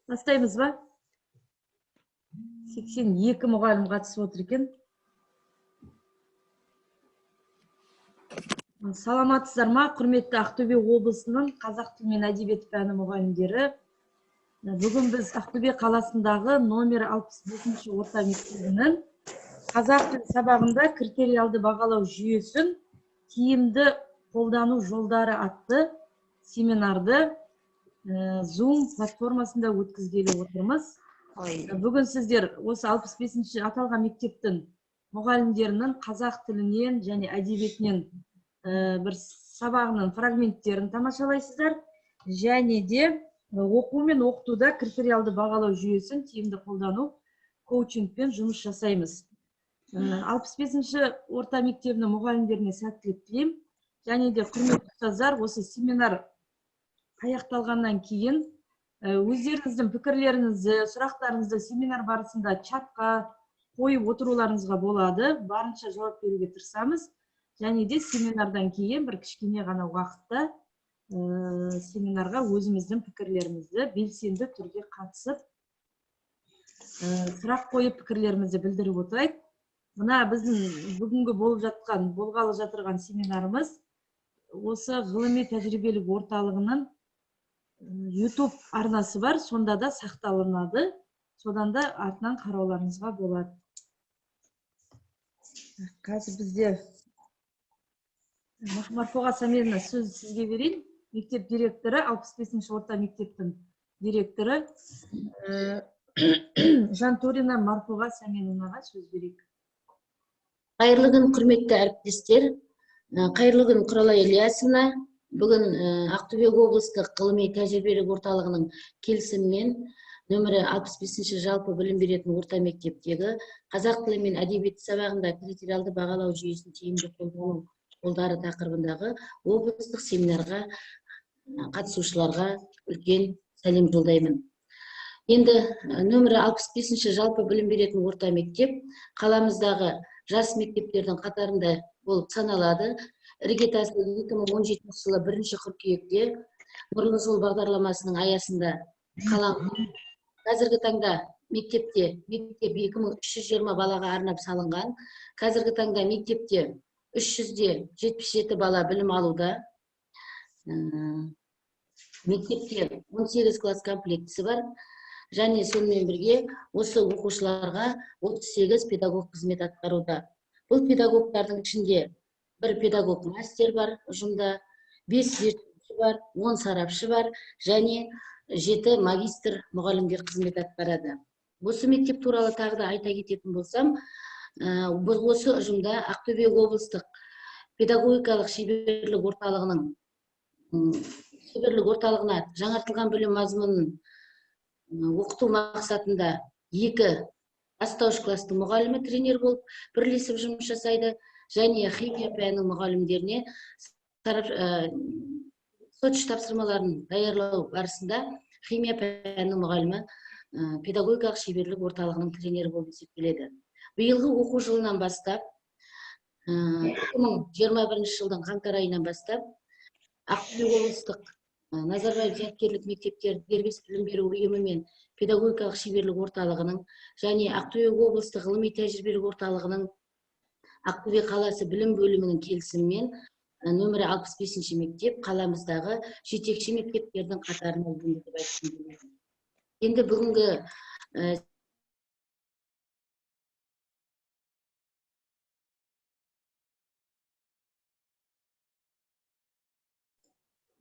Бастаймыз ба? 82 мұғалім қатысып отыр екен. Саламатсыздар ма, құрметті Ақтөбе облысының қазақ тілі мен әдебиет пәні мұғалімдері. Бүгін біз Ақтөбе қаласындағы номер 65 орта мектебінің қазақ тілі сабағында критериалды бағалау жүйесін тиімді қолдану жолдары атты семинарды Zoom платформасында өткізгелі отырмыз. Бүгін сіздер осы 65-ші аталған мектептің мұғалімдерінің қазақ тілінен және әдебиетінен бір сабағының фрагменттерін тамашалайсыздар. Және де оқу мен оқытуда критериалды бағалау жүйесін тиімді қолдану коучингпен жұмыс жасаймыз. 65-ші орта мектебінің мұғалімдеріне сәттілік тілеймін. Және де құрметті ұстаздар, осы семинар аяқталғаннан кейін өздеріңіздің пікірлеріңізді, сұрақтарыңызды семинар барысында чатқа қойып отыруларыңызға болады. Барынша жауап беруге тырысамыз. Және де семинардан кейін бір кішкене ғана уақытта семинарға өзіміздің пікірлерімізді белсенді түрде қатысып, сұрақ қойып пікірлерімізді білдіріп отырайық. Мына біздің бүгінгі болғалы жатырған семинарымыз осы ғылыми тәжірибелік орталығының YouTube арнасы бар, сонда да сақталынады. Содан да артынан қарауларыңызға болады. Қазір бізде Марфуға Самирина сөз сізге берейін. Мектеп директоры, 65-ші орта мектептің директоры Жантурина Марфуға Самиринаға сөз берейік. Қайырлы күн, құрметті әріптестер. Қайырлы күн, Құралай Ильясовна. Бүгін Ақтөбе облыстық ғылыми тәжірибелік орталығының келісімімен нөмірі 65-ші жалпы білім беретін орта мектептегі қазақ тілі мен әдебиеті сабағында критериалды бағалау жүйесін тиімді қолдану жолдары тақырыбындағы облыстық семинарға қатысушыларға үлкен сәлем жолдаймын. Енді нөмірі 65-ші жалпы білім беретін орта мектеп қаламыздағы жас мектептердің қатарында болып саналады. Іргетасы 2017 жылы 1 қыркүйекте Нұрлы жол бағдарламасының аясында қаланған. Қазіргі таңда мектеп 2320 балаға арнап салынған. Қазіргі таңда мектепте 377 бала білім алуда. Мектепте 18 класс комплектісі бар. Және сонымен бірге осы оқушыларға 38 педагог қызмет атқаруда. Бұл педагогтардың ішінде бір педагог мастер бар ұжымда, 5 зерттеуші бар, 10 сарапшы бар, және 7 магистр мұғалімдер қызмет атқарады. Осы мектеп туралы тағы да айта кететін болсам, осы ұжымда Ақтөбе облыстық педагогикалық шеберлік орталығына жаңартылған білім мазмұнын оқыту мақсатында 2 бастауыш кластың мұғалімі тренер болып бірлесіп жұмыс жасайды. Және химия пәнінің мұғалімдеріне соч тапсырмаларын даярлау барысында химия пәнінің мұғалімі педагогикалық шеберлік орталығының тренері болып есептеледі. Биылғы оқу жылынан бастап, 2021 жылдың қаңтар айынан бастап, Ақтөбе облыстық Назарбаев зияткерлік мектептер дербес білім беру ұйымы мен педагогикалық шеберлік орталығының және Ақтөбе облыстық ғылыми тәжірибелік орталығының Ақтөбе қаласы білім бөлімінің келісімімен нөмірі 65-ші мектеп қаламыздағы жетекші мектептердің қатарына енді деп айтқым келеді. Енді бүгінгі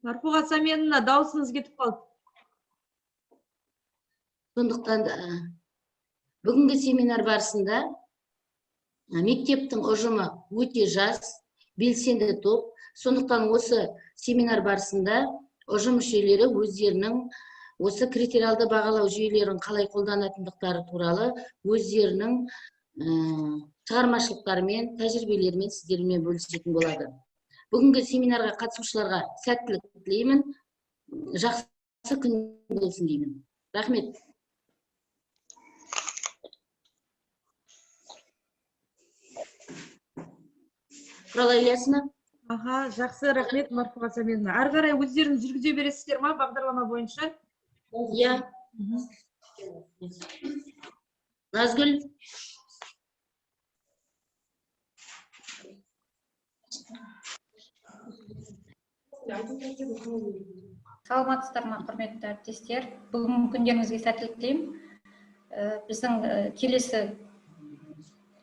Марфуға Самирина, дауысыңыз кетіп қалды. Сондықтан Бүгінгі семинар барысында мектептің ұжымы өте жас, белсенді топ. Сондықтан осы семинар барысында ұжым мүшелері өздерінің осы критериалды бағалау жүйелерін қалай қолданатындықтары туралы өздерінің шығармашылықтарымен, тәжірибелерімен сіздермен бөлісетін болады. Бүгінгі семинарға қатысушыларға сәттілік тілеймін. Жақсы күн болсын деймін. Рахмет. Құралай Ілиясовна. Жақсы, рахмет, Марфуға Сәменовна. Ары қарай өздеріңіз жүргізе бересіздер ма бағдарлама бойынша? Иә. Назгүл. Саламатсыздар ма, құрметті әріптестер. Бүгін күндеріңізге сәттілік тілеймін. Біздің келесі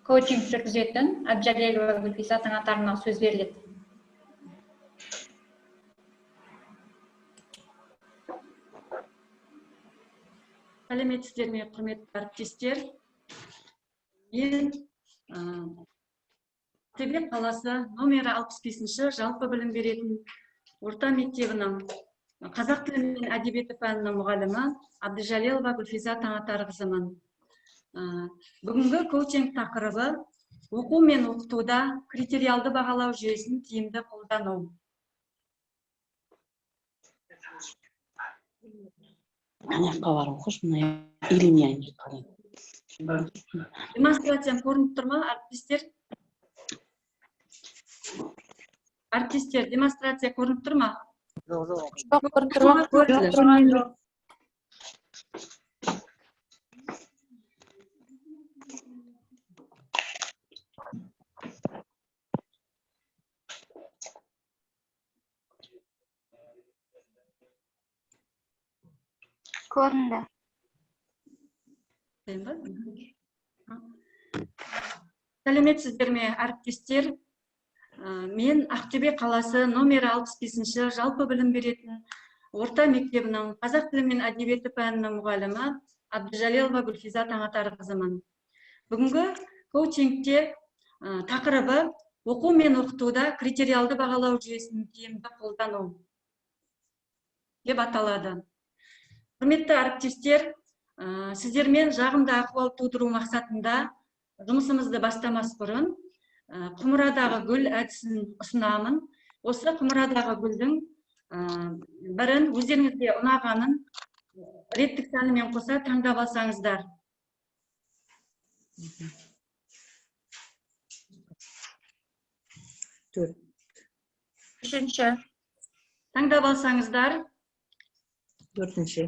коучинг жүргізетін Әбжалелова Гүлфиза Таңатарына сөз беріледі. Сәлеметсіздер ме, құрметті әріптестер. Мен Ақтөбе қаласы номері 65-ші жалпы білім беретін орта мектебінің қазақ тілі мен әдебиеті пәнінің мұғалімі Әбдіжалелова Гүлфиза Таңатарқызымын. Бүгінгі коучинг тақырыбы оқу мен оқытуда критериалды бағалау жүйесін тиімді қолдану. Демонстрациям көрініп тұр ма, әріптестер? Әріптестер, демонстрация көрініп тұр ма? Жоқ, көрініп тұр ма? Көрінді. Сәлеметсіздер ме, әріптестер? Мен Ақтөбе қаласы номері 65-ші жалпы білім беретін орта мектебінің қазақ тілі мен әдебиеті пәнінің мұғалімі Әбдіжалелова Гүлфиза Таңатарқызымын. Бүгінгі коучингте тақырыбы оқу мен оқытуда критериалды бағалау жүйесін тиімді қолдану деп аталады. Құрметті әріптестер, сіздермен жағымды ахуал тудыру мақсатында жұмысымызды бастамас бұрын құмырадағы гүл әдісін ұсынамын. Осы құмырадағы гүлдің бірін өздеріңізге ұнағанын реттік санымен қоса таңдап алсаңыздар. Үшінші. Таңдап алсаңыздар. Төртінші.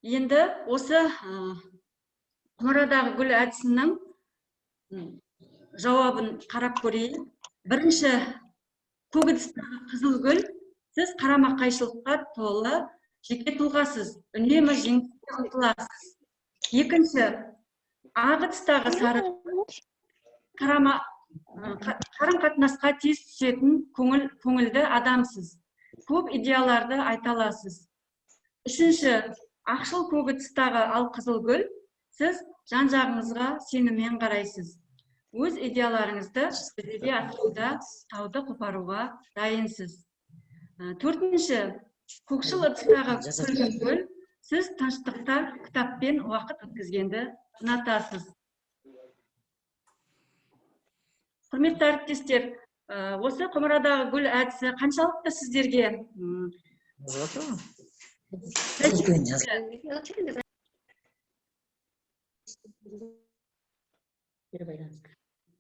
Енді осы құмырадағы гүл әдісінің жауабын қарап көрейін. Бірінші, көк ыдыстағы қызыл гүл, сіз қарама-қайшылыққа толы жеке тұлғасыз, үнемі жеңіске ұмтыласыз. Екінші, ақ ыдыстағы сары қарым-қатынасқа тез түсетін көңілді адамсыз. Көп идеяларды айта аласыз. Үшінші, ақшыл көк ыдыстағы ал қызыл гүл, сіз жан-жағыңызға сеніммен қарайсыз. Өз идеяларыңызды жүзеге асыруда тауды қопаруға дайынсыз. Төртінші, көкшіл ыдыстағы күлгін гүл, сіз тыныштықта кітаппен уақыт өткізгенді ұнатасыз. Құрметті әріптестер, осы құмырадағы гүл әдісі қаншалықты сіздерге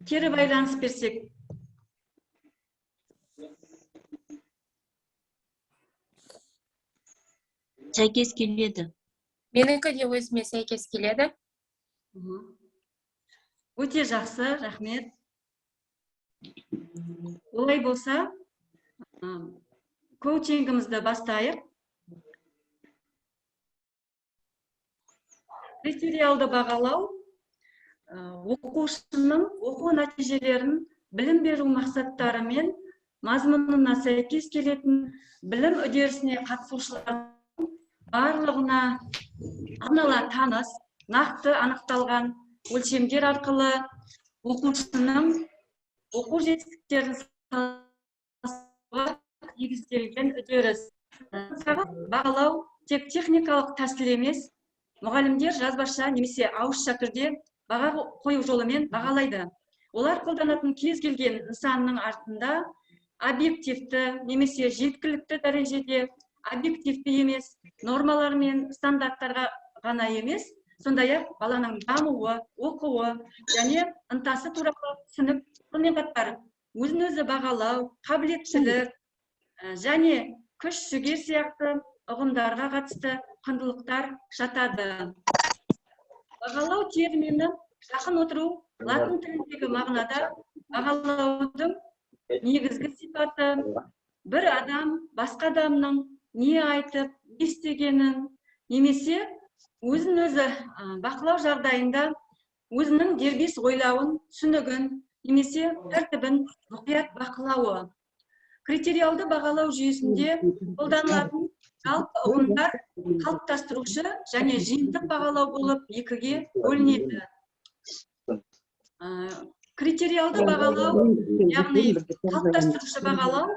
кері байланыс берсек? Сәйкес келеді. Менікі де өзіме сәйкес келеді. Өте жақсы, рахмет. Олай болса, коучингімізді бастайық. Критериалды бағалау оқушының оқу нәтижелерін білім беру мақсаттары мен мазмұнына сәйкес келетін білім үдерісіне қатысушылардың барлығына таныс, нақты анықталған өлшемдер арқылы оқушының оқу жетістіктерін салыстыруға негізделген үдеріс. Бағалау тек техникалық тәсіл емес, мұғалімдер жазбаша немесе ауызша түрде баға қою жолымен бағалайды. Олар қолданатын кез келген нысанның артында объективті немесе жеткілікті дәрежеде, объективті емес, нормалар мен стандарттарға ғана емес, сондай-ақ баланың дамуы, оқуы және ынтасы туралы түсінік, сонымен қатар өзін-өзі бағалау, қабілеттілік және күш-жігер сияқты ұғымдарға қатысты құндылықтар жатады. Бағалау термині жақын отыру латын тіліндегі мағынада бағалаудың негізгі сипаты бір адам басқа адамның не айтып, не істегенін немесе өзін-өзі бақылау жағдайында өзінің дербес ойлауын, түсінігін немесе тәртібін мұқият бақылауы. Критериалды бағалау жүйесінде қолданылатын жалпы ұғымдар қалыптастырушы және жиынтық бағалау болып екіге бөлінеді. Критериалды бағалау, яғни қалыптастырушы бағалау,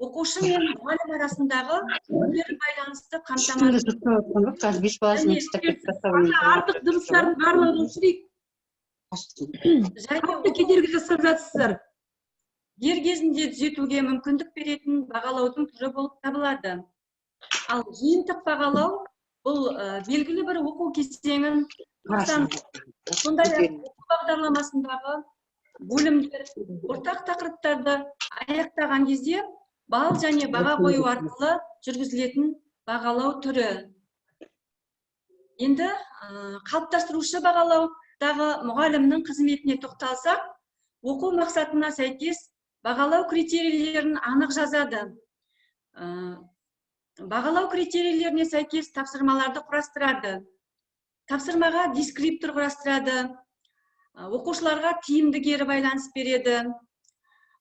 оқушы мен мұғалім арасындағы өзара байланысты қамтамасыз артық дұрыстарын барлығын өшірейік. Және кедергі жасап жатсыздар. дер кезінде түзетуге мүмкіндік беретін бағалаудың түрі болып табылады. Ал жиынтық бағалау бұл белгілі бір оқу кезеңін сондай-ақ оқу бағдарламасындағы бөлімдер, ортақ тақырыптарды аяқтаған кезде балл және баға қою арқылы жүргізілетін бағалау түрі. Енді қалыптастырушы бағалаудағы мұғалімнің қызметіне тоқталсақ, оқу мақсатына сәйкес бағалау критерийлерін анық жазады. Бағалау критерийлеріне сәйкес тапсырмаларды құрастырады. Тапсырмаға дескриптор құрастырады. Оқушыларға тиімді кері байланыс береді.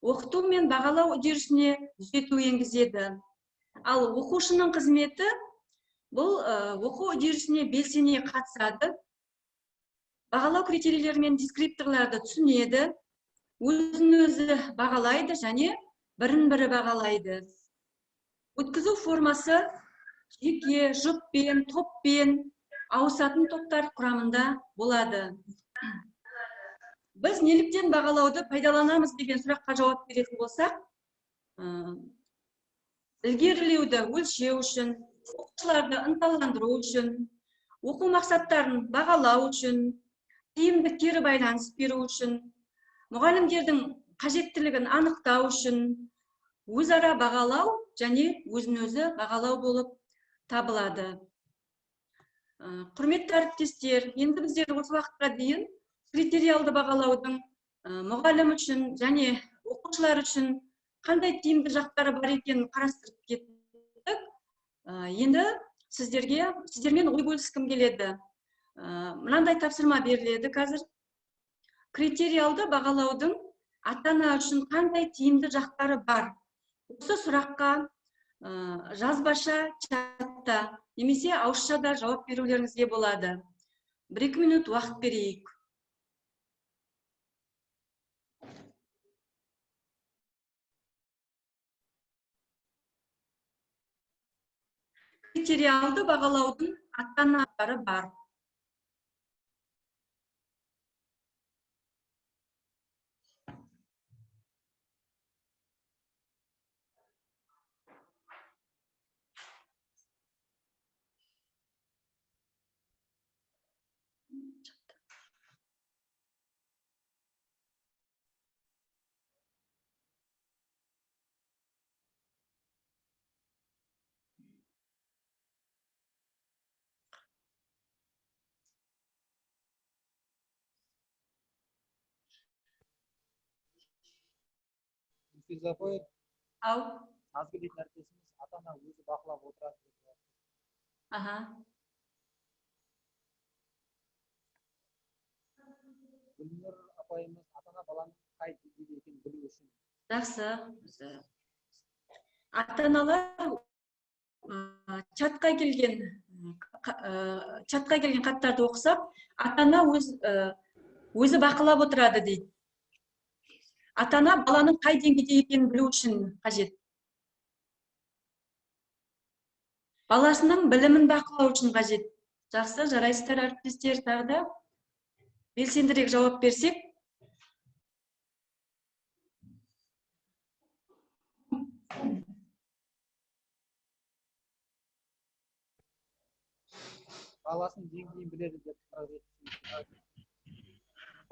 Оқыту мен бағалау үдерісіне түзету енгізеді. Ал оқушының қызметі бұл оқу үдерісіне белсене қатысады. Бағалау критерийлері мен дескрипторларды түсінеді, өзін-өзі бағалайды және бірін-бірі бағалайды. Өткізу формасы жеке, жұппен, топпен, ауысатын топтар құрамында болады. Біз неліктен бағалауды пайдаланамыз деген сұраққа жауап беретін болсақ, ілгерілеуді өлшеу үшін, оқушыларды ынталандыру үшін, оқу мақсаттарын бағалау үшін, тиімді кері байланыс беру үшін, мұғалімдердің қажеттілігін анықтау үшін, өзара бағалау және өзін-өзі бағалау болып табылады. Құрметті әріптестер, енді біздер осы уақытқа дейін критериалды бағалаудың мұғалім үшін және оқушылар үшін қандай тиімді жақтары бар екенін қарастырып кеттік. Енді сіздермен ой бөліскім келеді. Мынандай тапсырма беріледі қазір. Критериалды бағалаудың ата-ана үшін қандай тиімді жақтары бар? Осы сұраққа жазбаша чатта немесе ауызша да жауап берулеріңізге болады. 1-2 минут уақыт берейік. Критериалды бағалаудың ата-аналары бар. Ау. Назгүл әріптесіміз ата-ана өзі бақылап отырады. Гүлнұр апайымыз ата-ана баланың қай деңгейде екенін білу үшін. Жақсы. Ата-аналар чатқа келген чатқа келген хаттарды оқысақ, ата-ана өзі бақылап отырады дейді. Ата-ана баланың қай деңгейде екенін білу үшін қажет. Баласының білімін бақылау үшін қажет. Жақсы, жарайсыздар әріптестер, тағы да белсендірек жауап берсек. Баласының деңгейін біледі деп.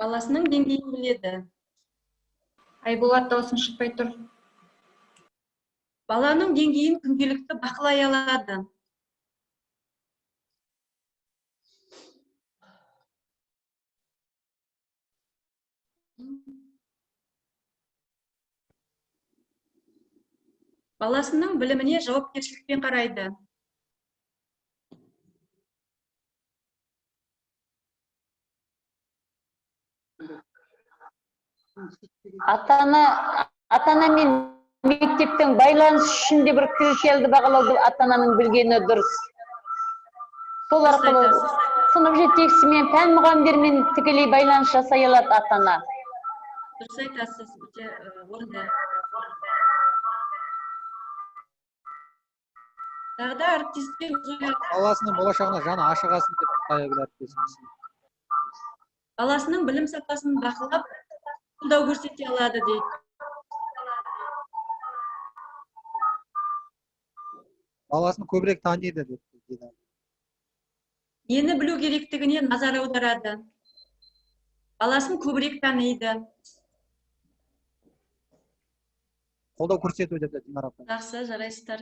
Баласының деңгейін біледі. Айболат, дауысың шықпай тұр. Баланың деңгейін күнделікті бақылай алады. Баласының біліміне жауапкершілікпен қарайды. Ата-ана мен мектептің байланыс үшінде бір критериалды бағалауды ата-ананың білгені дұрыс. Сол арқылы сынып жетекшісі мен пән мұғалімдерімен тікелей байланыс жасай алады ата-ана. Дұрыс айтасыз, өте орынды. Тағы да әріптестер Баласының болашағына жаны ашығасын деп қайыр әріптесіміз. Баласының білім сапасын бақылап, қолдау көрсете алады дейді. Баласын көбірек таниды деп. Нені білу керектігіне назар аударады. Баласын көбірек таниды. Қолдау көрсету деп Динара апай. Жақсы, жарайсыздар.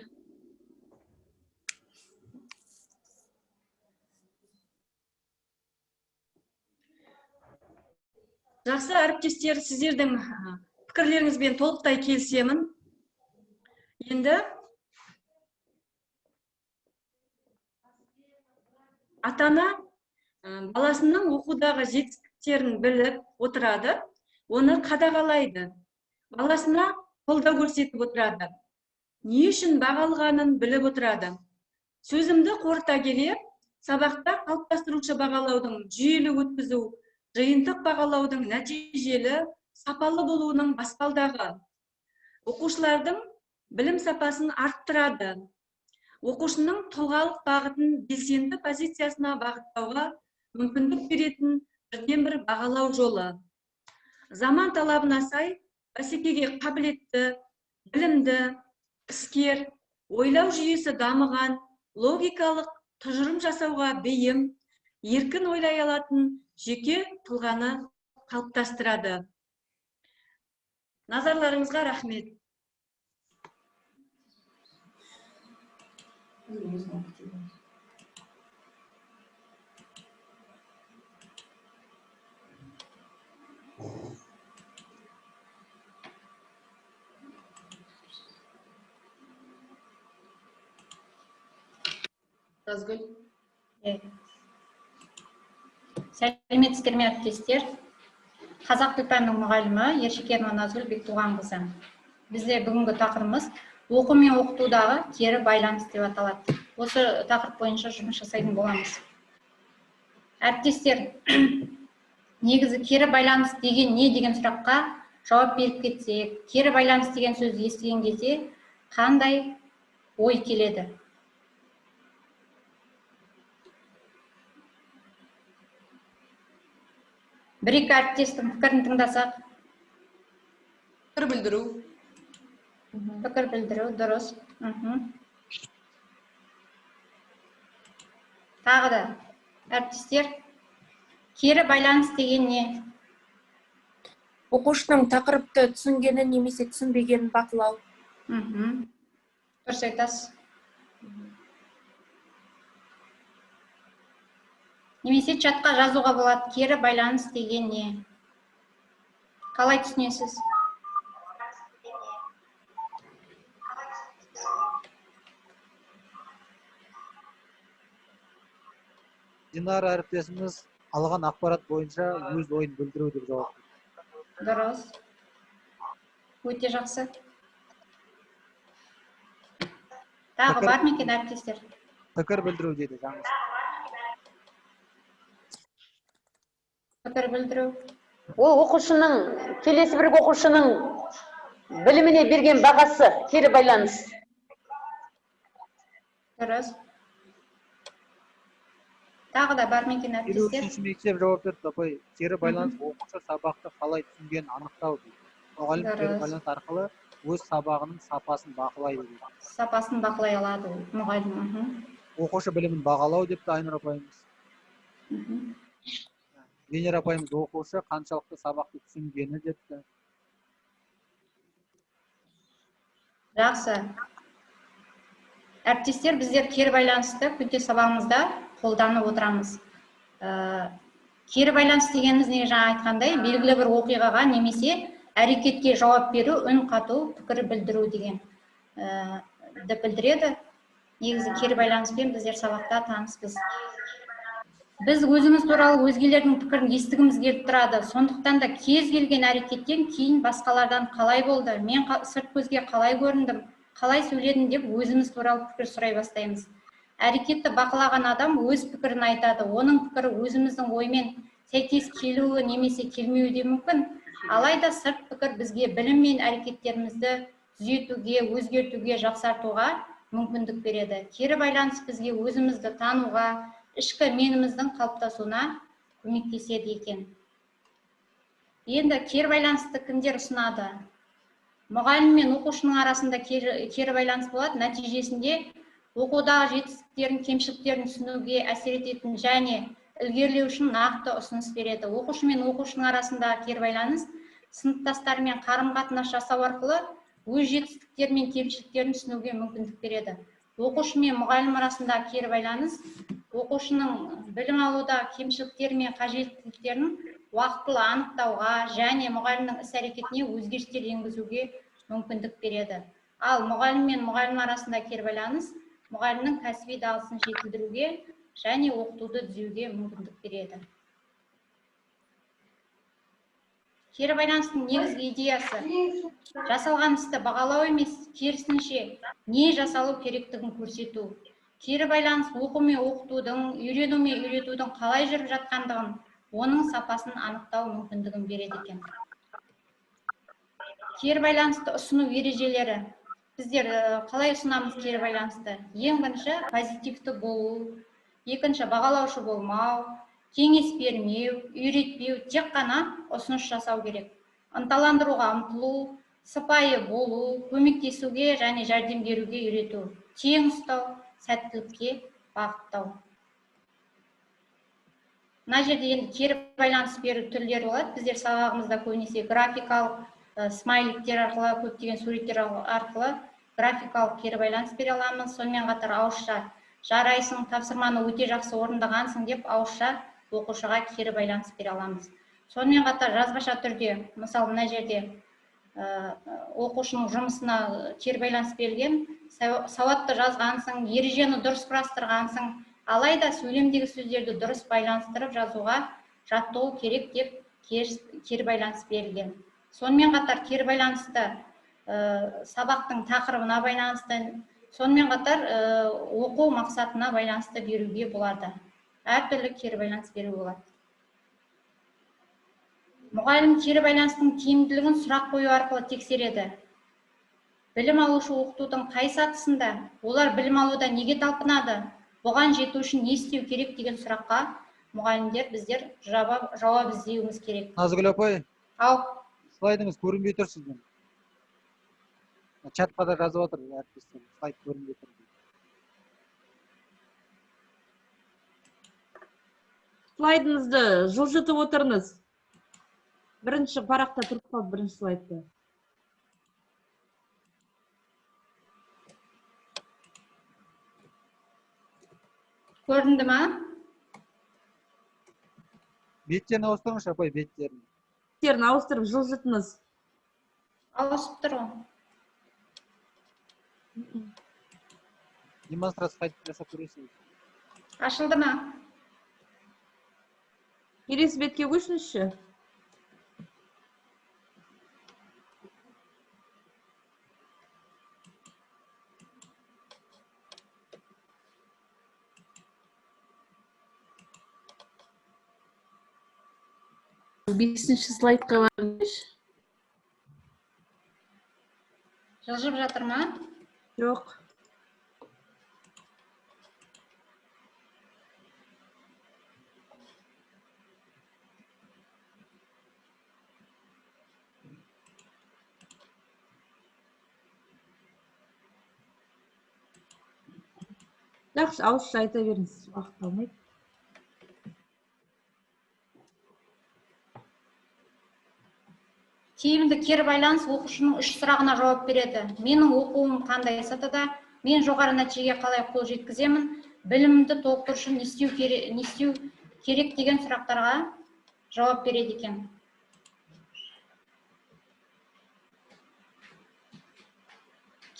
Жақсы, әріптестер, сіздердің пікірлеріңізбен толықтай келісемін. Енді ата-ана баласының оқудағы жетістіктерін біліп отырады, оны қадағалайды. Баласына қолдау көрсетіп отырады. Не үшін бағалғанын біліп отырады. Сөзімді қорыта келе, сабақта қалыптастырушы бағалаудың жүйелі өткізу, жиынтық бағалаудың нәтижелі, сапалы болуының баспалдағы. Оқушылардың білім сапасын арттырады. Оқушының тұлғалық бағытын белсенді позициясына бағыттауға мүмкіндік беретін бірден бір бағалау жолы. Заман талабына сай, бәсекеге қабілетті, білімді, іскер, ойлау жүйесі дамыған, логикалық тұжырым жасауға бейім, еркін ойлай алатын жеке тұлғаны қалыптастырады. Назарларыңызға рахмет. Назгүл. Сәлеметсіздер ме әріптестер? Қазақ тіл пәнінің мұғалімі Ершекенова Назгүл Бектуғанқызы. Бізде бүгінгі тақырыбымыз оқу мен оқытудағы кері байланыс деп аталады. Осы тақырып бойынша жұмыс жасайтын боламыз. Әріптестер, негізі кері байланыс деген не деген сұраққа жауап беріп кетсек, кері байланыс деген сөзді естіген кезде қандай ой келеді? Бір-екі әріптестің пікірін тыңдасақ. Пікір білдіру. Пікір білдіру, дұрыс. Тағы да, әріптестер, кері байланыс деген не? Оқушының тақырыпты түсінгенін немесе түсінбегенін бақылау. Дұрыс айтасыз. Немесе чатқа жазуға болады, кері байланыс деген не? Қалай түсінесіз? Динара әріптесіміз алған ақпарат бойынша өз ойын білдіру деп жауап берді. Дұрыс. Өте жақсы. Тағы бар ма екен әріптестер? Пікір білдіру деді жаңылсын. пікір білдіру. Ол оқушының, келесі бір оқушының біліміне берген бағасы, кері байланыс. Дұрыс. Тағы да бар ма екен Елу әріптестер? үшінші мектеп жауап берді апай. Кері байланыс оқушы сабақты қалай түсінгенін анықтау дейді. Мұғалім кері Дұрыс. байланыс арқылы өз сабағының сапасын бақылайды дейді. Сапасын бақылай алады ол мұғалім. Оқушы білімін бағалау депті Айнұр апайымыз. Венера апайымыз оқушы қаншалықты сабақты түсінгені депті. Жақсы. Әріптестер, біздер кері байланысты күнде сабағымызда қолданып отырамыз. Кері байланыс дегеніміз не жаңа айтқандай, белгілі бір оқиғаға немесе әрекетке жауап беру, үн қату, пікір білдіру деген білдіреді. Негізі кері байланыспен біздер сабақта таныспыз. Біз өзіміз туралы өзгелердің пікірін естігіміз келіп тұрады. Сондықтан да кез келген әрекеттен кейін басқалардан қалай болды, мен сырт көзге қалай көріндім, қалай сөйледім деп өзіміз туралы пікір сұрай бастаймыз. Әрекетті бақылаған адам өз пікірін айтады. Оның пікірі өзіміздің оймен сәйкес келуі немесе келмеуі де мүмкін. Алайда сырт пікір бізге білім мен әрекеттерімізді түзетуге, өзгертуге, жақсартуға мүмкіндік береді. Кері байланыс бізге өзімізді тануға, ішкі меніміздің қалыптасуына көмектеседі екен. Енді кері байланысты кімдер ұсынады? Мұғалім мен оқушының арасында кері байланыс болады. Нәтижесінде оқудағы жетістіктерін, кемшіліктерін түсінуге әсер ететін және ілгерілеу үшін нақты ұсыныс береді. Оқушы мен оқушының арасындағы кері байланыс сыныптастармен қарым-қатынас жасау арқылы өз жетістіктері мен кемшіліктерін түсінуге мүмкіндік береді. Оқушы мен мұғалім арасындағы кері байланыс оқушының білім алуда кемшіліктері мен қажеттіліктерін уақытылы анықтауға және мұғалімнің іс-әрекетіне өзгерістер енгізуге мүмкіндік береді. Ал мұғалім мен мұғалім арасында кері байланыс мұғалімнің кәсіби дағдысын жетілдіруге және оқытуды түзеуге мүмкіндік береді. Кері байланыстың негізгі идеясы жасалған істі бағалау емес, керісінше не жасалу керектігін көрсету. Кері байланыс оқу мен оқытудың, үйрену мен үйретудің қалай жүріп жатқандығын, оның сапасын анықтау мүмкіндігін береді екен. Кері байланысты ұсыну ережелері. Біздер қалай ұсынамыз кері байланысты? Ең бірінші позитивті болу, екінші бағалаушы болмау, кеңес бермеу, үйретпеу, тек қана ұсыныс жасау керек. Ынталандыруға ұмтылу, сыпайы болу, көмектесуге және жәрдем беруге үйрету, тең ұстау, сәттілікке бағыттау. Мына жерде енді кері байланыс беру түрлері болады. Біздер сабағымызда көбінесе графикалық смайликтер арқылы, көптеген суреттер арқылы графикалық кері байланыс бере аламыз. Сонымен қатар ауызша жарайсың, тапсырманы өте жақсы орындағансың деп ауызша оқушыға кері байланыс бере аламыз. Сонымен қатар жазбаша түрде, мысалы мына жерде оқушының жұмысына кері байланыс берілген, сауатты жазғансың, ережені дұрыс құрастырғансың, алайда сөйлемдегі сөздерді дұрыс байланыстырып жазуға жаттығу керек деп кері байланыс берілген. Сонымен қатар кері байланысты сабақтың тақырыбына байланысты, сонымен қатар оқу мақсатына байланысты беруге болады. Әртүрлі кері байланыс беру болады. Мұғалім кері байланыстың тиімділігін сұрақ қою арқылы тексереді. Білім алушы оқытудың қай сатысында, олар білім алуда неге талпынады, бұған жету үшін не істеу керек деген сұраққа мұғалімдер біздер жауап іздеуіміз керек. Назгүл апай, слайдыңыз көрінбей тұр сіздің. Чатқа да жазып отыр, әріптестер, слайд көрінбей тұр. Слайдыңызды жылжытып отырыңыз. Бірінші парақта тұрып қалды, бірінші слайдты. Көрінді ма? Беттерін ауыстырыңыз, апай, беттерін. Беттерін ауыстырып жылжытыңыз. Ауысып тұр ғой. Демонстрация қайтып жасап көресіз. Ашылды ма? Келесі бетке көшіңізші. 5-ші слайдқа барыңыз. Жылжып жатыр ма? Жоқ. Жақсы, ауызша айта беріңіз, уақыт алмайды. Тиімді кері байланыс оқушының 3 сұрағына жауап береді. Менің оқуым қандай сатыда, мен жоғары нәтижеге қалай қол жеткіземін, білімімді толықтыру үшін не істеу керек деген сұрақтарға жауап береді екен.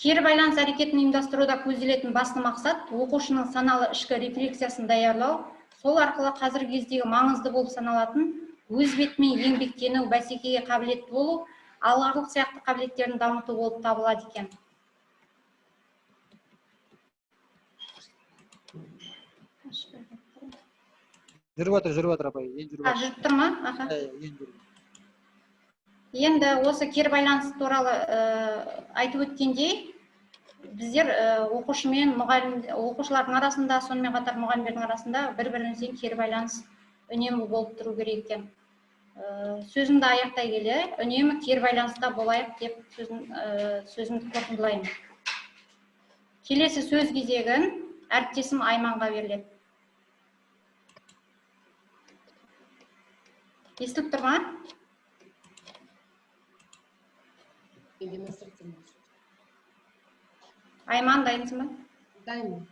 Кері байланыс әрекетін ұйымдастыруда көзделетін басты мақсат оқушының саналы ішкі рефлексиясын даярлау, сол арқылы қазіргі кездегі маңызды болып саналатын өз бетімен еңбектену, бәсекеге қабілетті болу, алғырлық сияқты қабілеттерін дамыту болып табылады екен. Жүріп жатыр апай, ең жүріп жатыр. Жүріп тұр ма? Аха. Ең жүріп. Енді осы кері байланыс туралы айтып өткендей, біздер оқушы мен оқушылардың арасында, сонымен қатар мұғалімдердің арасында бір-бірімізбен кері байланыс үнемі болып тұру керек екен. Сөзімді аяқтай келе, үнемі кері байланыста болайық деп сөзімді қорытындылаймын. Келесі сөз кезегін әріптесім Айманға беріледі. Естіліп тұр ма? Айман, дайынсың ба? Дайынмын.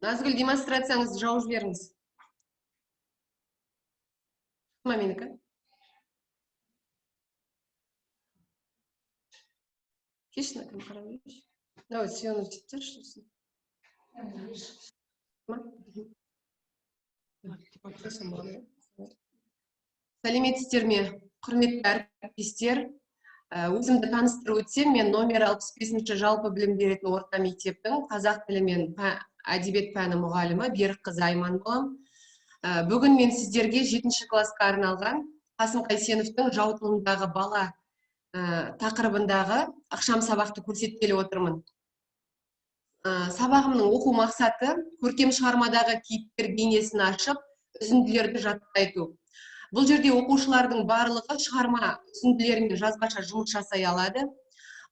Назгүл, демонстрацияңызды жауып жіберіңіз. Шықма менікі. Кеш на кім қарап жүрші. Давай, съемный читтер, что ли? Сәлеметсіздер ме, құрметті әріптестер. Өзімді таныстырып өтсем, мен номер 65-ші жалпы білім беретін орта мектептің қазақ тілі мен әдебиет пәні мұғалімі Берікқызы Айман боламын. Бүгін мен сіздерге 7-ші классқа арналған Қасым Қайсеновтың жаутылымдағы бала тақырыбындағы ақшам сабақты көрсеткелі отырмын. Сабағымның оқу мақсаты көркем шығармадағы кейіпкер бейнесін ашып, үзінділерді жаттайту. Бұл жерде оқушылардың барлығы шығарма үзінділерімен жазбаша жұмыс жасай алады.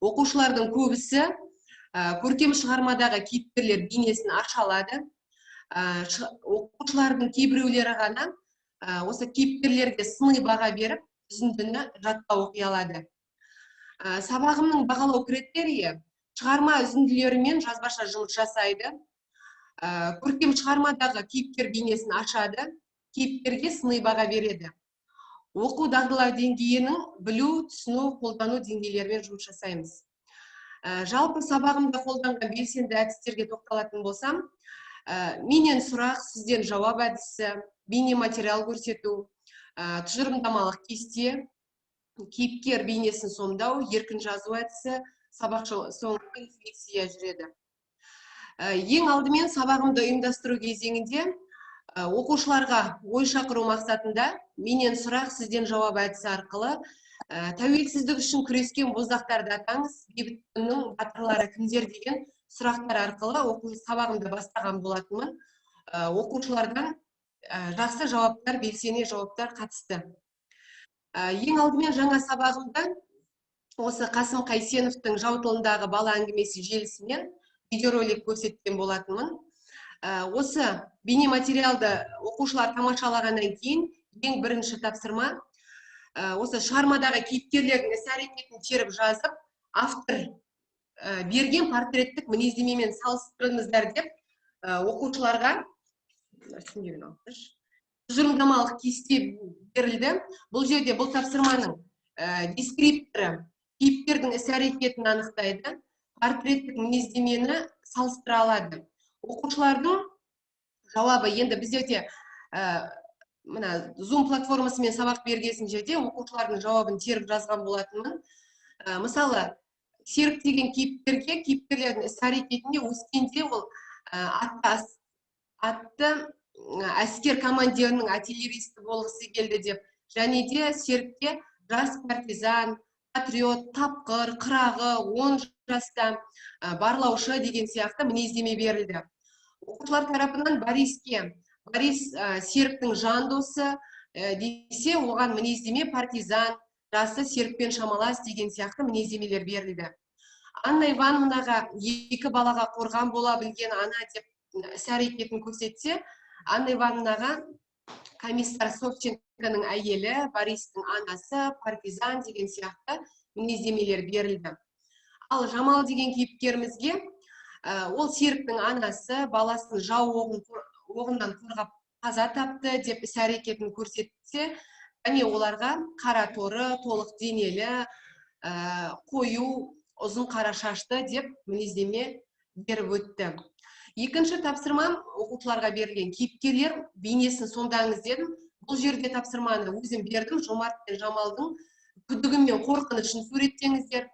Оқушылардың көбісі көркем шығармадағы кейіпкерлер бейнесін аша алады. Оқушылардың кейбіреулері ғана осы кейіпкерлерге сыни баға беріп, үзіндіні жаттап оқи алады. Сабағымның бағалау критерийі шығарма үзінділерімен жазбаша жұмыс жасайды. Көркем шығармадағы кейіпкер бейнесін ашады. Кейіпкерге сыни баға береді. Оқу дағдылар деңгейінің білу, түсіну, қолдану деңгейлерімен жұмыс жасаймыз. Жалпы сабағымда қолданған белсенді әдістерге тоқталатын болсам, менен сұрақ, сізден жауап әдісі, бейне материал көрсету, тұжырымдамалық кесте, кейіпкер бейнесін сомдау, еркін жазу әдісі, сабақ соңында рефлексия жүреді. Ең алдымен сабағымды ұйымдастыру кезеңінде оқушыларға ой шақыру мақсатында менен сұрақ, сізден жауап әдісі арқылы тәуелсіздік үшін күрескен боздақтарды атаңыз, бейбіт күннің батырлары кімдер деген сұрақтар арқылы оқу сабағымды бастаған болатынмын. Оқушылардан жақсы жауаптар, белсене жауаптар қатысты. Ең алдымен жаңа сабағымда осы Қасым Қайсеновтың жаутылымдағы бала әңгімесі желісімен видеоролик көрсеткен болатынмын. Осы бейне материалды оқушылар тамашалағаннан кейін ең бірінші тапсырма осы шығармадағы кейіпкерлердің іс-әрекетін теріп жазып, автор берген портреттік мінездемемен салыстырыңыздар деп оқушыларға тұжырымдамалық кесте берілді. Бұл жерде бұл тапсырманың дескрипторы кейіпкердің іс-әрекетін анықтайды, портреттік мінездемені салыстыра алады. Оқушылардың жауабы енді біздерде мына Zoom платформасымен сабақ берген жерде оқушылардың жауабын теріп жазған болатынмын. Мысалы, Серік деген кейіпкерлердің іс-әрекетінде өскенде ол атты әскер командирінің артиллеристі болғысы келді деп, және де Серікке жас партизан, патриот, тапқыр, қырағы, 10 жаста барлаушы деген сияқты мінездеме берілді. Оқушылар тарапынан Борис Серіктің жан досы десе, оған мінездеме партизан, жасы Серікпен шамалас деген сияқты мінездемелер берілді. Анна Ивановнаға 2 балаға қорған бола білген ана деп іс-әрекетін көрсетсе, Анна Ивановнаға комиссар Собченконың әйелі, Бористің анасы, партизан деген сияқты мінездемелер берілді. Ал Жамал деген кейіпкерімізге ол Серіктің анасы баласын жау оғынан қорғап қаза тапты деп іс-әрекетін көрсетсе, және оларға қара торы, толық денелі, қою, ұзын қара шашты деп мінездеме беріп өтті. Екінші тапсырмам оқушыларға берілген кейіпкерлер бейнесін сомдаңыз дедім. Бұл жерде тапсырманы өзім бердім. Жомарт пен Жамалдың күдігі мен қорқынышын суреттеңіздер.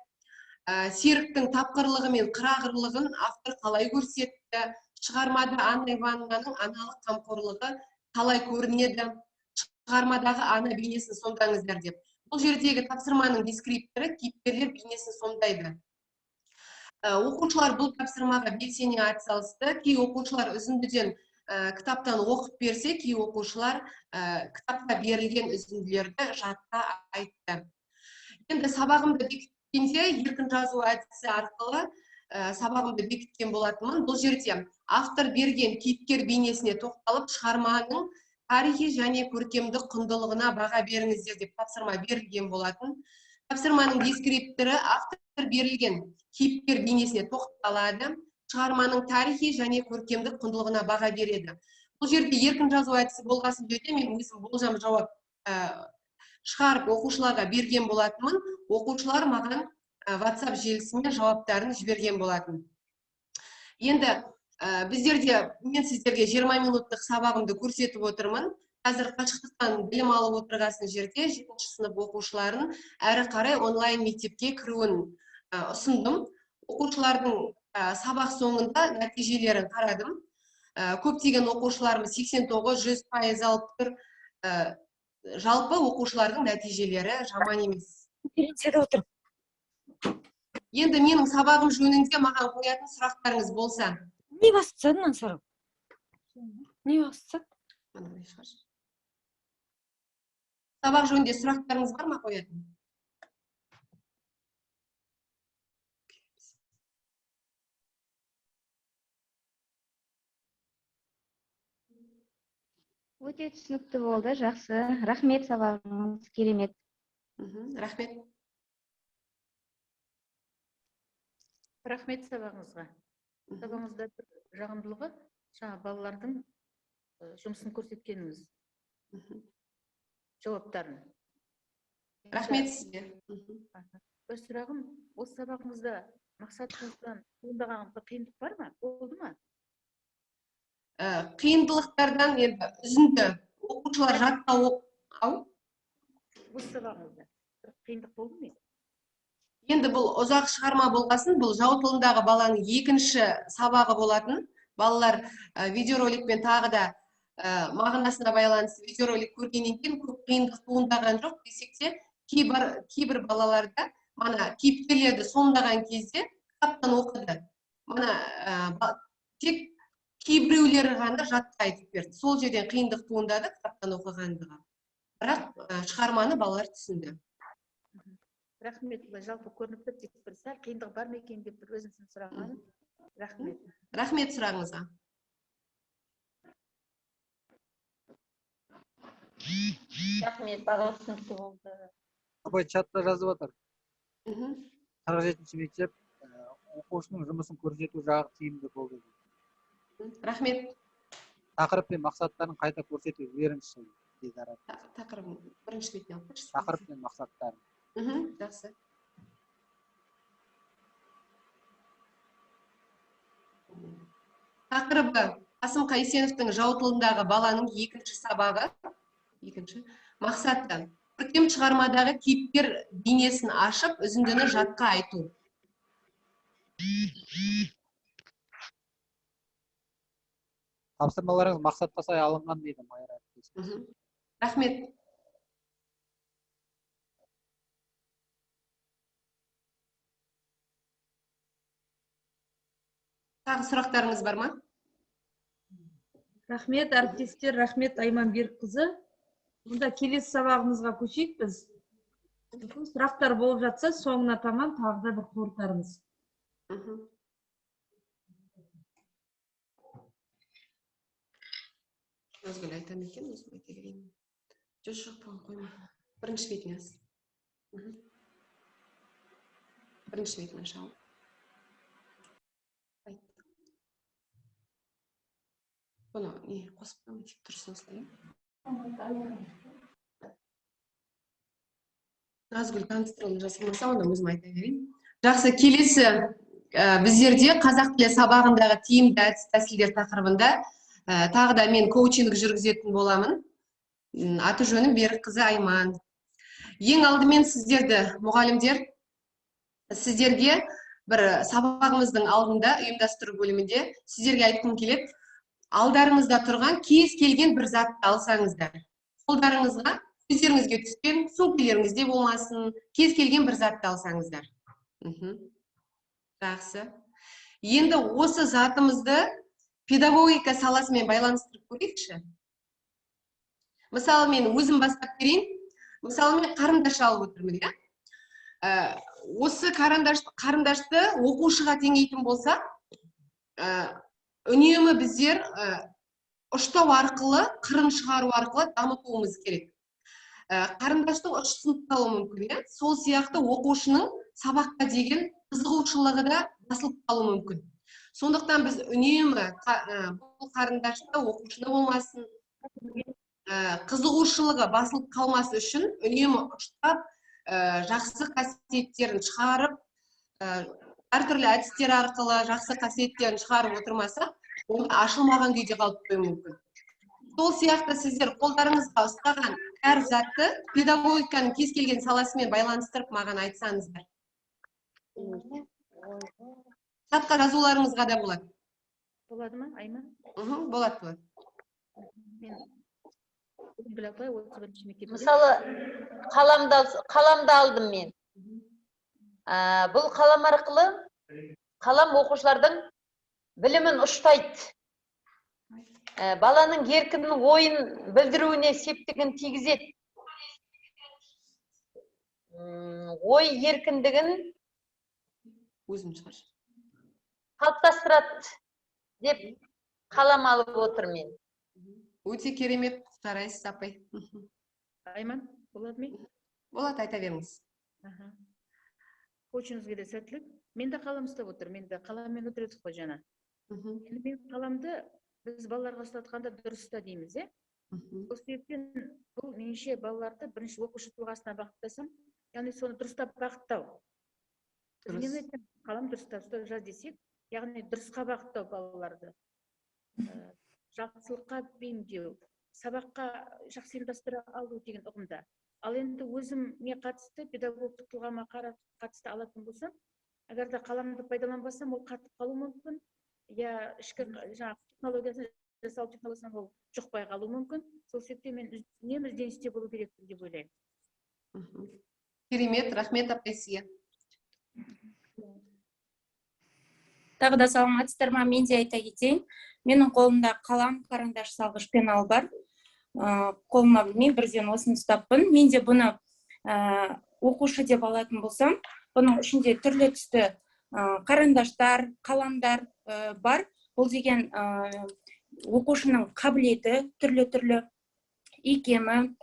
Серіктің тапқырлығы мен қырағырлығын автор қалай көрсетті? Шығармада Анна Ивановнаның аналық қамқорлығы қалай көрінеді? Шығармадағы ана бейнесін сомдаңыздар деп. Бұл жердегі тапсырманың дескрипторы кейіпкерлер бейнесін сомдайды. Оқушылар бұл тапсырмаға белсене атсалысты. Кей оқушылар үзіндіден кітаптан оқып берсе, кей оқушылар кітапта берілген үзінділерді жатқа айтты. Енді сабағымды бекіткенде еркін жазу әдісі арқылы сабағымды бекіткен болатынмын. Бұл жерде автор берген кейіпкер бейнесіне тоқталып, шығарманың тарихи және көркемдік құндылығына баға беріңіздер деп тапсырма берілген болатын. Тапсырманың дескрипторы автор берілген кейіпкер бейнесіне тоқталады, шығарманың тарихи және көркемдік құндылығына баға береді. Бұл жерде еркін жазу әдісі болғасын жерде мен өзім болжам жауап шығарып оқушыларға берген болатынмын. Оқушылар маған WhatsApp желісімен жауаптарын жіберген болатын. Енді біздерде мен сіздерге 20 минуттық сабағымды көрсетіп отырмын. Қазір қашықтықтан білім алып отырғасын жерде 7-ші сынып оқушыларын әрі қарай онлайн мектепке кіруін ұсындым. Оқушылардың сабақ соңында нәтижелерін қарадым. Көптеген оқушыларымыз 89-100% алып тұр. Жалпы оқушылардың нәтижелері жаман емес. Енді менің сабағым жөнінде маған қоятын сұрақтарыңыз болса. Не басты мына сұрау? Не басты? Сабақ жөнінде сұрақтарыңыз бар ма қоятын? Өте түсінікті болды, жақсы. Рахмет, сабағыңыз керемет. Рахмет. Рахмет сабағыңызға. Сабағыңызда бір жағымдылығы, жаңа балалардың жұмысын көрсеткеніңіз. Жауаптарын. Рахмет сізге. Бір сұрағым, осы сабағыңызда мақсатыңыздан туындаған бір қиындық бар ма? Болды ма? Қиындылықтардан енді үзінді оқушылар жатқа оқу. Осы сабағыңызда бір қиындық болды ма? Енді бұл ұзақ шығарма болғасын, бұл жау тылындағы баланың екінші сабағы болатын. Балалар видеороликпен тағы да мағынасына байланысты видеоролик көргеннен кейін көп қиындық туындаған жоқ десек те, кейбір балаларда мана кейіпкерлерді сомдаған кезде кітаптан оқыды. Мана тек кейбіреулері ғана жатқа айтып берді. Сол жерден қиындық туындады кітаптан оқығандығы. Бірақ шығарманы балалар түсінді. Рахмет, жалпы көрініп тұр, тек бір сәл қиындық бар ма екен деп бір өзіңіздің сұрағыңыз. Рахмет. Рахмет сұрағыңызға. Рахмет, бала түсінікті болды. Апай чатта жазып отыр. 47-ші мектеп оқушының жұмысын көрсету жағы тиімді болды. Рахмет. Тақырып пен мақсаттарын қайта көрсетіп жіберіңізші дейді арада. Тақырыбын бірінші бетіне алып берші. Тақырып пен мақсаттарын. Жақсы. Тақырыбы Қасым Қайсеновтың жау тылындағы баланың екінші сабағы. екінші мақсаты көркем шығармадағы кейіпкер бейнесін ашып үзіндіні жатқа айту. Тапсырмаларыңыз мақсатқа сай алынған дейді Майра әріптесім. Рахмет. Тағы сұрақтарыңыз бар ма? Рахмет, әріптестер, рахмет Айман Берікқызы. Мұнда келесі сабағымызға көшейік біз. Сұрақтар болып жатса, соңына таман тағы да бір қорытармыз. Өзгіл айтам екен, өзім айта келейін. Жоқ, қойма. Бірінші бетіне аз. Бірінші бетіне шау. Бұны не қосып қоймын, тек тұрсын осылай. Назгүл таныстырылым жасамаса, оны өзім айта берейін. Жақсы, келесі біздерде қазақ тілі сабағындағы тиімді әдіс тәсілдер тақырыбында тағы да мен коучинг жүргізетін боламын. Аты жөнім Берікқызы Айман. Ең алдымен сіздерді, мұғалімдер, сіздерге бір сабағымыздың алдында ұйымдастыру бөлімінде сіздерге айтқым келеді. Алдарыңызда тұрған кез келген бір затты алсаңыздар. Қолдарыңызға, көздеріңізге түскен, сөмкелеріңізде болмасын, кез келген бір затты алсаңыздар. Жақсы. Енді осы затымызды педагогика саласымен байланыстырып көрейікші. Мысалы, мен өзім бастап берейін. Мысалы, мен қарындаш алып отырмын, иә? Осы қарындашты оқушыға теңейтін болса, үнемі біздер ұштау арқылы, қырын шығару арқылы дамытуымыз керек. Қарындаштың ұшы сыныпталуы мүмкін, сол сияқты оқушының сабаққа деген қызығушылығы да басылып қалуы мүмкін. Сондықтан біз үнемі бұл қарындашта оқушыны болмасын, қызығушылығы басылып қалмасы үшін үнемі ұштап, жақсы қасиеттерін шығарып, әртүрлі әдістер арқылы жақсы қасиеттерін шығарып отырмаса, оны ашылмаған күйде қалып қоюы мүмкін. Сол сияқты сіздер қолдарыңызға ұстаған әр затты педагогиканың кез келген саласымен байланыстырып маған айтсаңыздар. Хатқа жазуларыңызға да болады. Болады ма, Айман? Болады. Мысалы, қаламды алдым мен. Бұл қалам арқылы қалам оқушылардың білімін ұштайды. Баланың еркін ойын білдіруіне септігін тигізеді. Ой еркіндігін қалыптастырады деп қалам алып отыр мен. Өте керемет, құттықтарайсыз, апай. Айман, болады ма? Болады, айта беріңіз. Коучыңызға да сәттілік. Мен де қалам ұстап отыр, мен де қаламмен отырдық қой жаңа. Мен қаламды біз балаларға ұстатқанда дұрыс ұста дейміз, Бұл себептен бұл меніңше балаларды бірінші оқушы тұлғасына бағыттасам, яғни соны дұрыстап бағыттау. Қалам дұрыстап жаз десек, яғни дұрысқа бағыттау балаларды. Жақсылыққа бейімдеу, сабаққа жақсы ұйымдастыра алу деген ұғымда. Ал енді өзіме қатысты, педагогтық тұлғама қатысты алатын болсам, егер де қаламды пайдаланбасам, ол қатып қалу мүмкін, я ішкі технологиясын жасау технологиясын ол жұқпай қалу мүмкін. Сол себептен мен үнемі ізденісте болу керек деп ойлаймын. Керемет, рахмет апай сізге. Тағы да саламатсыздар ма? Мен де айта кетейін. Менің қолымда қалам, қарындаш, салғыш, пенал бар. Қолыма мен бірден осыны ұстаппын. Мен де бұны оқушы деп алатын болсам, бұның ішінде түрлі түсті қарындаштар, қаламдар бар. Бұл деген оқушының қабілеті, түрлі икемі.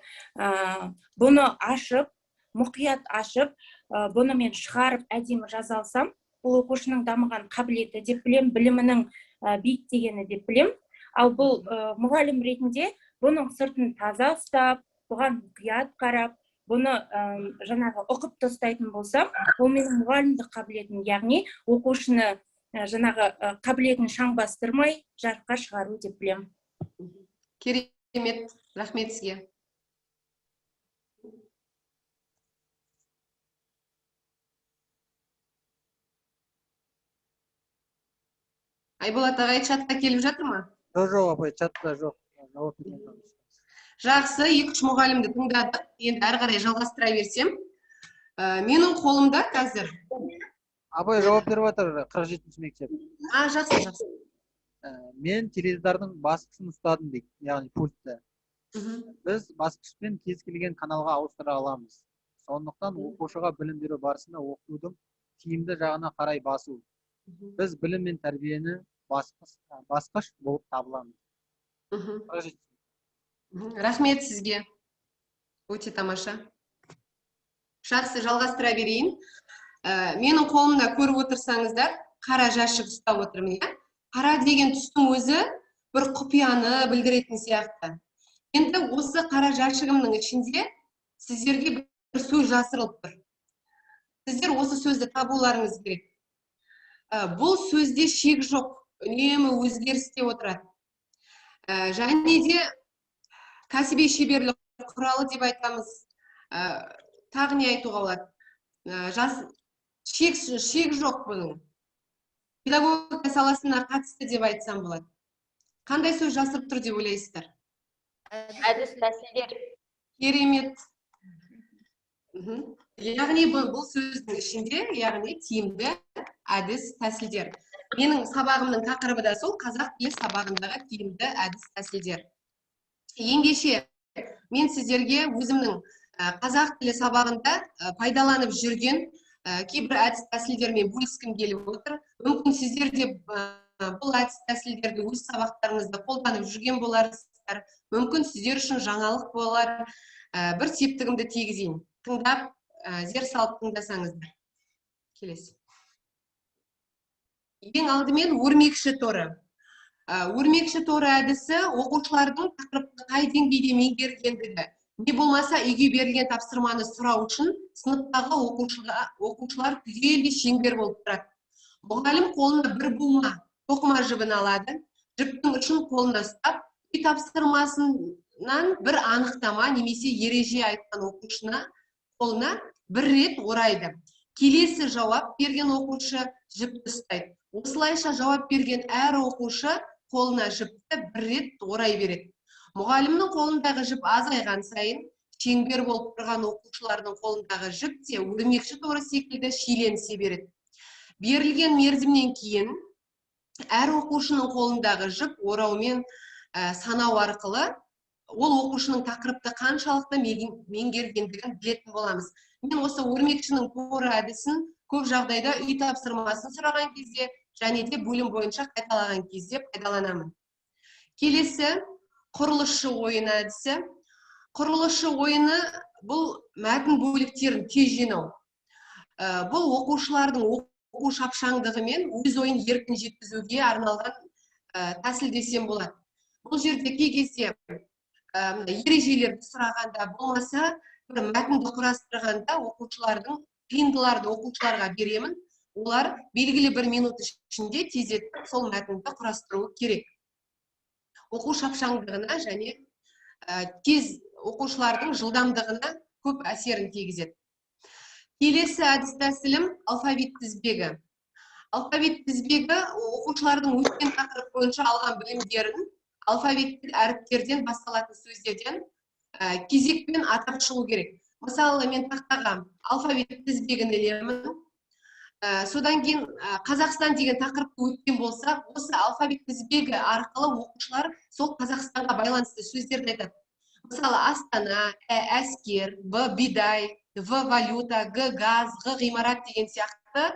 Бұны ашып, мұқият ашып, бұны мен шығарып әдемі жаза алсам, бұл оқушының дамыған қабілеті деп білем, білімінің биіктегені деп білем. Ал бұл мұғалім ретінде бұның сыртын таза ұстап, бұған мұқият қарап, бұны жаңағы ұқып тастайтын болсам, ол менің мұғалімдік қабілетім, яғни оқушыны жаңағы қабілетін шаң бастырмай, жарыққа шығару деп білем. Керемет, рахмет сізге. Айболат ағай чатқа келіп жатыр ма? Жоқ, апай, чатта жоқ. Жауап берген жоқпыз. Жақсы, 2-3 мұғалімді тыңдадық. Енді әрі қарай жалғастыра берсем. Менің қолымда қазір. Апай жауап беріп жатыр 47-ші мектеп. Жақсы. Мен теледидардың басқысын ұстадым дейді, яғни пультті. Біз басқышпен кез келген каналға ауыстыра аламыз. Сондықтан оқушыға білім беру барысында оқытудың тиімді жағына қарай басу. Біз білім мен тәрбиені басқыш болып табыламыз. Рахмет сізге. Өте тамаша. Жақсы, жалғастыра берейін. Менің қолымда көріп отырсаңыздар, қара жәшік ұстап отырмын. Қара деген түстің өзі бір құпияны білдіретін сияқты. Енді осы қара жәшігімнің ішінде сіздерге бір сөз жасырылып тұр. Сіздер осы сөзді табуларыңыз керек. Бұл сөзде шек жоқ, үнемі өзгерісте отырады. Және де кәсіби шеберлік құралы деп айтамыз. Тағы не айтуға болады? Шек жоқ бұның. Педагогика саласына қатысты деп айтсам болады. Қандай сөз жасырып тұр деп ойлайсыздар? Әдіс тәсілдер. Керемет. Яғни бұл сөздің ішінде, яғни тиімді әдіс тәсілдер. Менің сабағымның тақырыбы да сол, қазақ тілі сабағындағы тиімді әдіс тәсілдер. Ендеше мен сіздерге өзімнің қазақ тілі сабағында пайдаланып жүрген кейбір әдіс тәсілдермен бөліскім келіп отыр. Мүмкін сіздер де бұл әдіс тәсілдерді өз сабақтарыңызда қолданып жүрген боларсыздар. Мүмкін сіздер үшін жаңалық болар. Бір септігімді тигізейін. Тыңдап, зер салып тыңдасаңыздар. Келесі. Ең алдымен өрмекші торы. Өрмекші торы әдісі оқушылардың тақырыпты қай деңгейде меңгергендігі, не болмаса үйге берілген тапсырманы сұрау үшін сыныптағы оқушылар түгелдей шеңбер болып тұрады. Мұғалім қолына бір бума тоқыма жібін алады. Жіптің ұшын қолына ұстап, үй тапсырмасынан бір анықтама немесе ереже айтқан оқушына қолына бір рет орайды. Келесі жауап берген оқушы жіпті ұстайды. Осылайша жауап берген әр оқушы қолына жіпті бір рет орай береді. Мұғалімнің қолындағы жіп азайған сайын, шеңбер болып тұрған оқушылардың қолындағы жіп те өрмекші торы секілді шиеленісе береді. Берілген мерзімнен кейін әр оқушының қолындағы жіп ораумен санау арқылы ол оқушының тақырыпты қаншалықты меңгергендігін білетін боламыз. Мен осы өрмекшінің торы әдісін көп жағдайда үй тапсырмасын сұраған кезде және де бөлім бойынша қайталаған кезде пайдаланамын. Келесі құрылысшы ойын әдісі. Құрылысшы ойыны бұл мәтін бөліктерін тез жинау. Бұл оқушылардың оқу шапшаңдығы мен өз ойын еркін жеткізуге арналған тәсіл десем болады. Бұл жерде кей кезде ережелерді сұрағанда болмаса, бір мәтінді құрастырғанда оқушылардың қиындыларды оқушыларға беремін. Олар белгілі бір минут ішінде тездетіп сол мәтінді құрастыруы керек. Оқу шапшаңдығына және тез оқушылардың жылдамдығына көп әсерін тигізеді. Келесі әдіс тәсілім алфавит тізбегі. Алфавит тізбегі оқушылардың өткен тақырып бойынша алған білімдерін алфавиттік әріптерден басталатын сөздерден кезекпен атап шығу керек. Мысалы, мен тақтаға алфавит тізбегін ілемін. Содан кейін Қазақстан деген тақырыпты өткен болса, осы алфавит тізбегі арқылы оқушылар сол Қазақстанға байланысты сөздерді айтады. Мысалы, Астана, әскер, Б бидай, В валюта, Г газ, Г ғимарат деген сияқты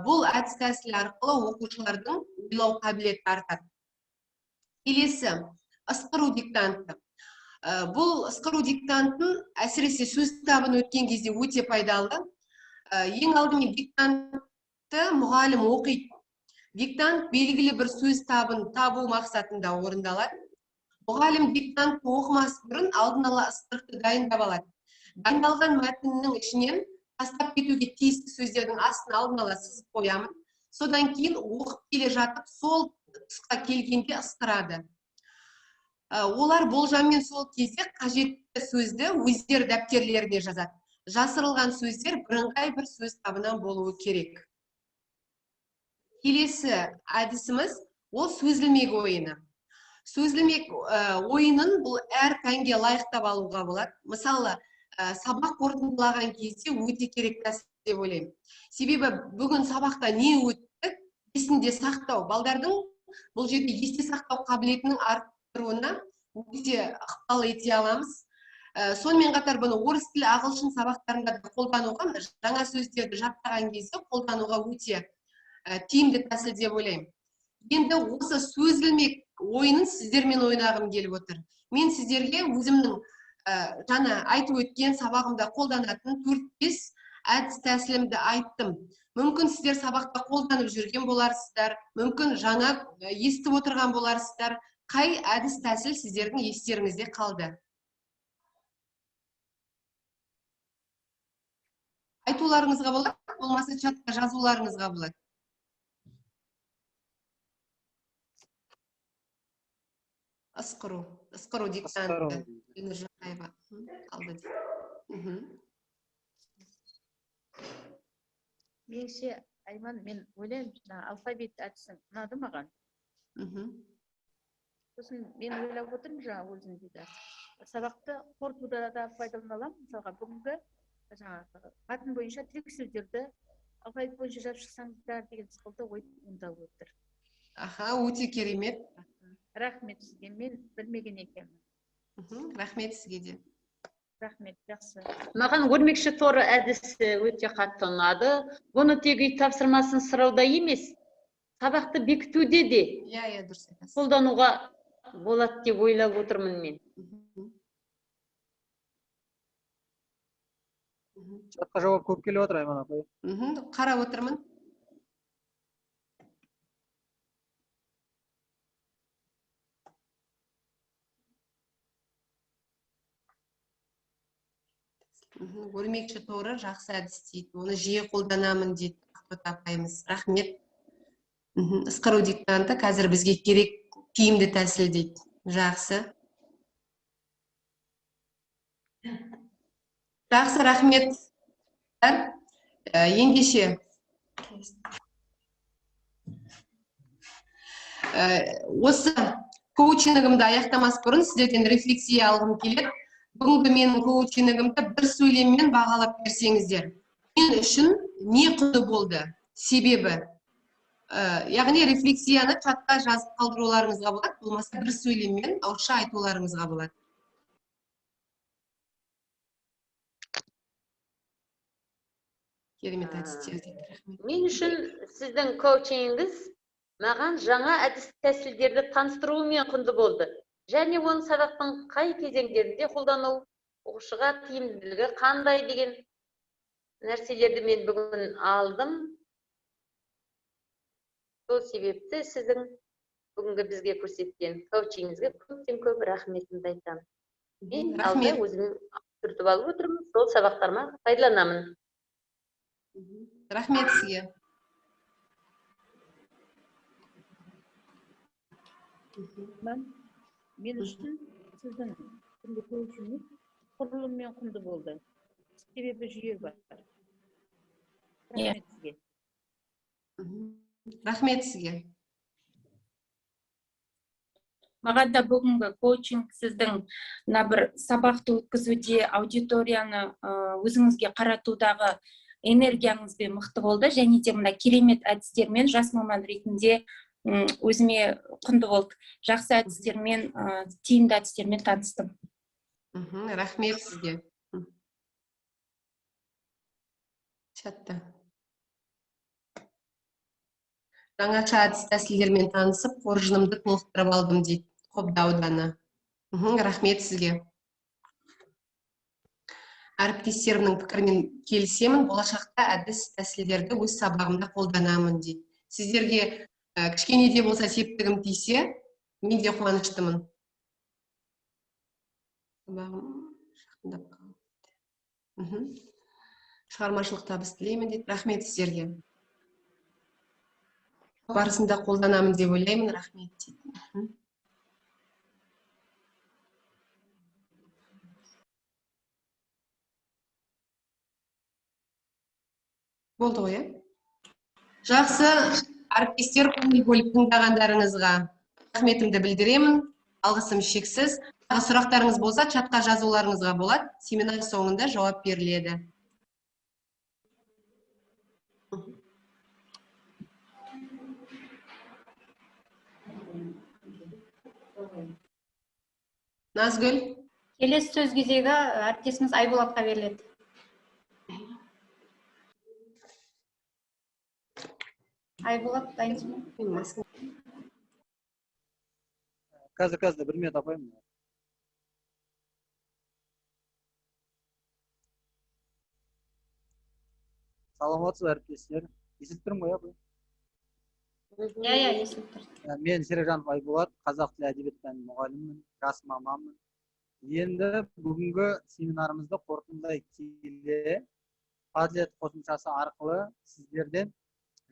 бұл әдіс тәсіл арқылы оқушылардың ойлау қабілеті артады. Келесі, ысқыру диктанты. Бұл ысқыру диктантын әсіресе сөз табын өткен кезде өте пайдалы. Ең алдымен диктантты мұғалім оқиды. Диктант белгілі бір сөз табын табу мақсатында орындалады. Мұғалім диктантты оқымас бұрын алдын ала ысқырықты дайындап алады. Дайындалған мәтіннің ішінен тастап кетуге тиісті сөздердің астын алдын ала сызып қоямын. Содан кейін оқып келе жатып сол тұсқа келгенде ысқырады. Олар болжаммен сол кезде қажетті сөзді өздері дәптерлеріне жазады. Жасырылған сөздер бірыңғай бір сөз табынан болуы керек. келесі әдісіміз ол сөзілмек ойыны. Сөзілмек ойынын бұл әр пәнге лайықтап алуға болады. Мысалы, сабақ қорытындылаған кезде өте керек тәсіл деп ойлаймын. Себебі бүгін сабақта не өтті, есінде сақтау. Балдардың бұл жерде есте сақтау қабілетінің арттыруына өте ықпал ете аламыз. Сонымен қатар бұны орыс тілі, ағылшын сабақтарында да қолдануға, жаңа сөздерді жаттаған кезде қолдануға өте тиімді тәсіл деп ойлаймын. Енді осы сөзілмек ойынын сіздермен ойнағым келіп отыр. Мен сіздерге өзімнің жаңа айтып өткен сабағымда қолданатын 4-5 әдіс тәсілімді айттым. Мүмкін сіздер сабақта қолданып жүрген боларсыздар, мүмкін жаңа естіп отырған боларсыздар. Қай әдіс тәсіл сіздердің естеріңізде қалды? Айтуларыңызға болады, болмаса чатқа жазуларыңызға болады. Ысқыру диктанты. Меніңше, Айман, мен ойлаймын, алфавит әдісі ұнады маған. Сосын мен ойлап отырмын жаңа өзім дейді. Сабақты қорытуда да пайдалана аламын. Мысалға, бүгінгі жаңағы мәтін бойынша тірек сөздерді алфавит бойынша жазып шықсаңыздар деген сықылды ой туындап отыр. Аха, өте керемет. Рахмет сізге, мен білмеген екенмін. Рахмет сізге де. Рахмет, жақсы. Маған өрмекші торы әдісі өте қатты ұнады. Бұны тек үй тапсырмасын сұрауда емес, сабақты бекітуде де қолдануға болады деп ойлап отырмын мен. Чатқа жауап көп келіп отыр, Айман апай. Қарап отырмын. Өрмекші торы жақсы әдіс дейді. Оны жиі қолданамын дейді Ақтоты апайымыз. Рахмет. Ысқыру диктанты қазір бізге керек тиімді тәсіл дейді. Жақсы. Жақсы, рахмет. Ендеше осы коучингімді аяқтамас бұрын сіздерден рефлексия алғым келеді. Бүгінгі менің коучингімді бір сөйлеммен бағалап берсеңіздер. Мен үшін не құнды болды? Себебі, яғни рефлексияны чатқа жазып қалдыруларыңызға болады, болмаса бір сөйлеммен ауызша айтуларыңызға болады. Керемет әдістер. Мен үшін сіздің коучингіңіз маған жаңа әдіс тәсілдерді таныстыруымен құнды болды. Және оны сабақтың қай кезеңдерінде қолдану, оқушыға тиімділігі қандай деген нәрселерді мен бүгін алдым. Сол себепті сіздің бүгінгі бізге көрсеткен коучингіңізге көптен көп рахметімді айтамын. Мен алда өзім түртіп алып отырмын, сол сабақтарыма пайдаланамын. Рахмет сізге. Мен үшін сіздің күнді коучингіңіз құрылыммен құнды болды. Себебі жүйе бар. Рахмет сізге. Рахмет сізге. Маған да бүгінгі коучинг сіздің бір сабақты өткізуде аудиторияны өзіңізге қаратудағы энергияңызбен мықты болды. Және де мына керемет әдістермен жас маман ретінде өзіме құнды болды. Жақсы әдістермен, тиімді әдістермен таныстым. Рахмет сізге. Чатта. Жаңаша әдіс тәсілдермен танысып, қоржынымды толықтырып алдым дейді. Қобда ауданы. Рахмет сізге. Әріптестерімнің пікірмен келісемін, болашақта әдіс тәсілдерді өз сабағымда қолданамын дейді. Сіздерге кішкене де болса септігім тисе, мен де қуаныштымын. Шығармашылық табыс тілеймін дейді. Рахмет сіздерге. Барысында қолданамын деп ойлаймын. Рахмет дейді. Болды ғой, ә? Жақсы. Әріптестер, көңіл бөліп тыңдағандарыңызға рахметімді білдіремін. Алғысым шексіз. Тағы сұрақтарыңыз болса, чатқа жазуларыңызға болады. Семинар соңында жауап беріледі. Назгүл. Келесі сөз кезегі әріптесіміз Айболатқа беріледі. Айболат, дайынсың ба? Қазір бір минут апайым. Саламатсыз әріптестер. Естіп тұрмын ғой, апай? Иә, естіп тұр. Мен Сережанов Айболат, қазақ тілі әдебиет пәнінің мұғалімімін, жас маманмын. Енді бүгінгі семинарымызды қорытындылай келе, Padlet қосымшасы арқылы сіздерден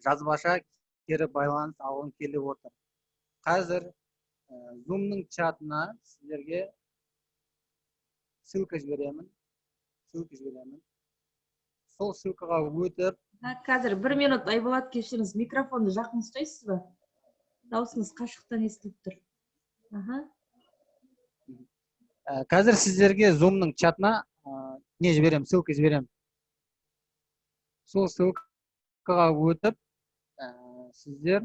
жазбаша кері байланыс алғым келіп отыр. Қазір Zoom-ның чатына сіздерге ссылка жіберемін. Сол ссылкаға өтіп... Қазір 1 минут Айболат, кешіріңіз, микрофонды жақын ұстайсыз ба? Даусыңыз қашықтан естіліп тұр. Қазір сіздерге Zoom-ның чатына не жіберем, ссылка жіберем. Сол ссылкаға өтіп, сіздер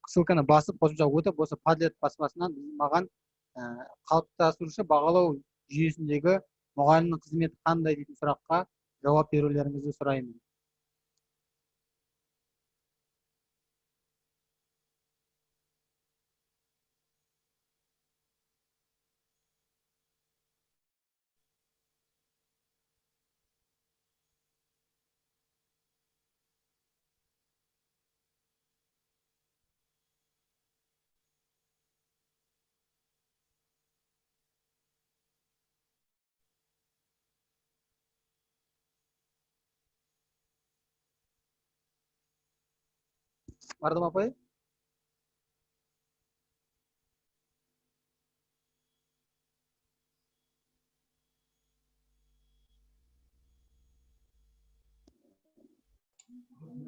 ссылканы басып, қосымша өтіп, осы Padlet баспасынан маған қалыптастырушы бағалау жүйесіндегі мұғалімнің қызметі қандай дейтін сұраққа жауап берулеріңізді сұраймын. Бардым, апай?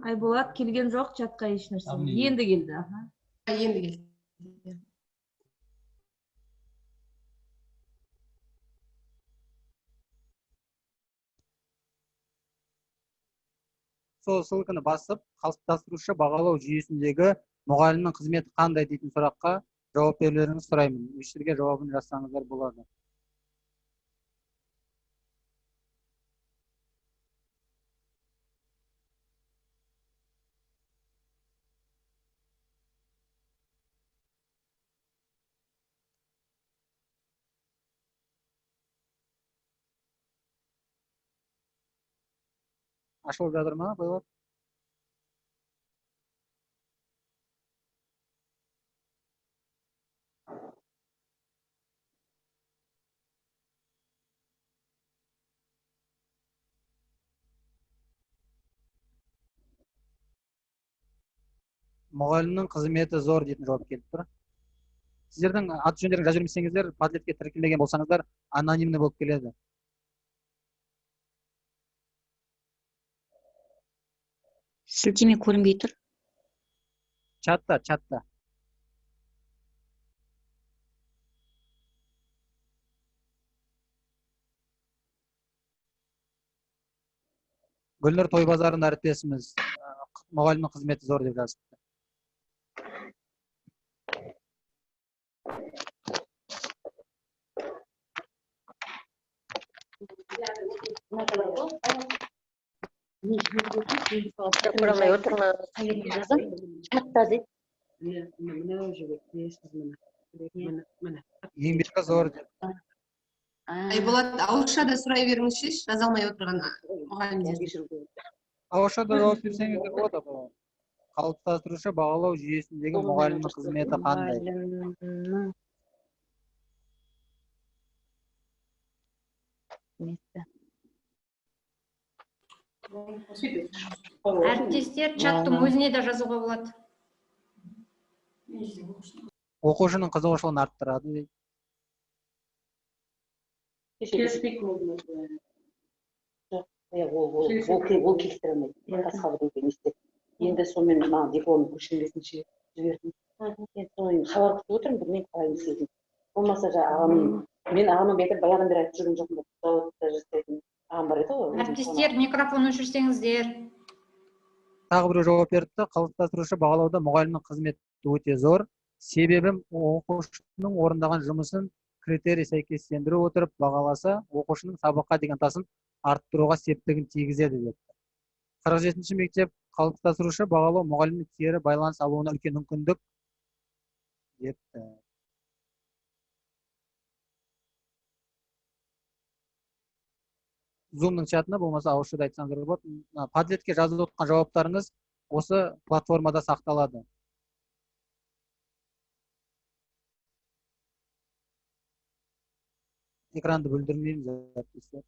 Айболат келген жоқ чатқа ешнәрсе. Енді келді. Енді келді. Сол ссылканы басып, қалыптастырушы бағалау жүйесіндегі мұғалімнің қызметі қандай дейтін сұраққа жауап берулеріңізді сұраймын. Өштерге жауабын жазсаңыздар болады. Ашылып жатыр ма, апайлар? Мұғалімнің қызметі зор дейтін жауап келіп тұр. Сіздердің аты жөндерін жазып жібермесеңіздер, Padletке тіркелмеген болсаңыздар, анонимді болып келеді. Сілтеме көрінбей тұр. Чатта. Гүлнұр Тойбазарында әріптесіміз мұғалімнің қызметі зор деп жазыпты. Көремей отырмыз. Еңбегі зор деп. Айболат, ауызша да сұрай беріңізші, жаза алмай отырған мұғалімдер. Ауызша да жауап берсеңіздер болады, апа. Қалыптастырушы бағалау жүйесіндегі мұғалімнің қызметі қандай? Әріптестер, чаттың өзіне де жазуға болады. Оқушының қызығушылығын арттырады дейді. Ол келістіремейді. Басқа бір Енді сонымен маған диплом көшірмесінше жібердім. Енді соны хабар күтіп отырмын, білмеймін қалай істейтінін. Болмаса мен ағама бекер баяғыдан бері айтып жүрген жоқпын, зауытта жасайтын ағам бар еді ғой. Әріптестер, микрофон өшірсеңіздер. Тағы біреу жауап берді. Қалыптастырушы бағалауда мұғалімнің қызметі өте зор. Себебі оқушының орындаған жұмысын критерий сәйкестендіре отырып бағаласа, оқушының сабаққа деген ынтасын арттыруға септігін тигізеді депті. 47-ші мектеп қалыптастырушы бағалау мұғалімнің кері байланыс алуына үлкен мүмкіндік депті. Zoom-ның чатына болмаса ауызшада айтсаңыздар болады. Падлетке жазып отқан жауаптарыңыз осы платформада сақталады. Экранды бүлдірмейміз, әріптестер.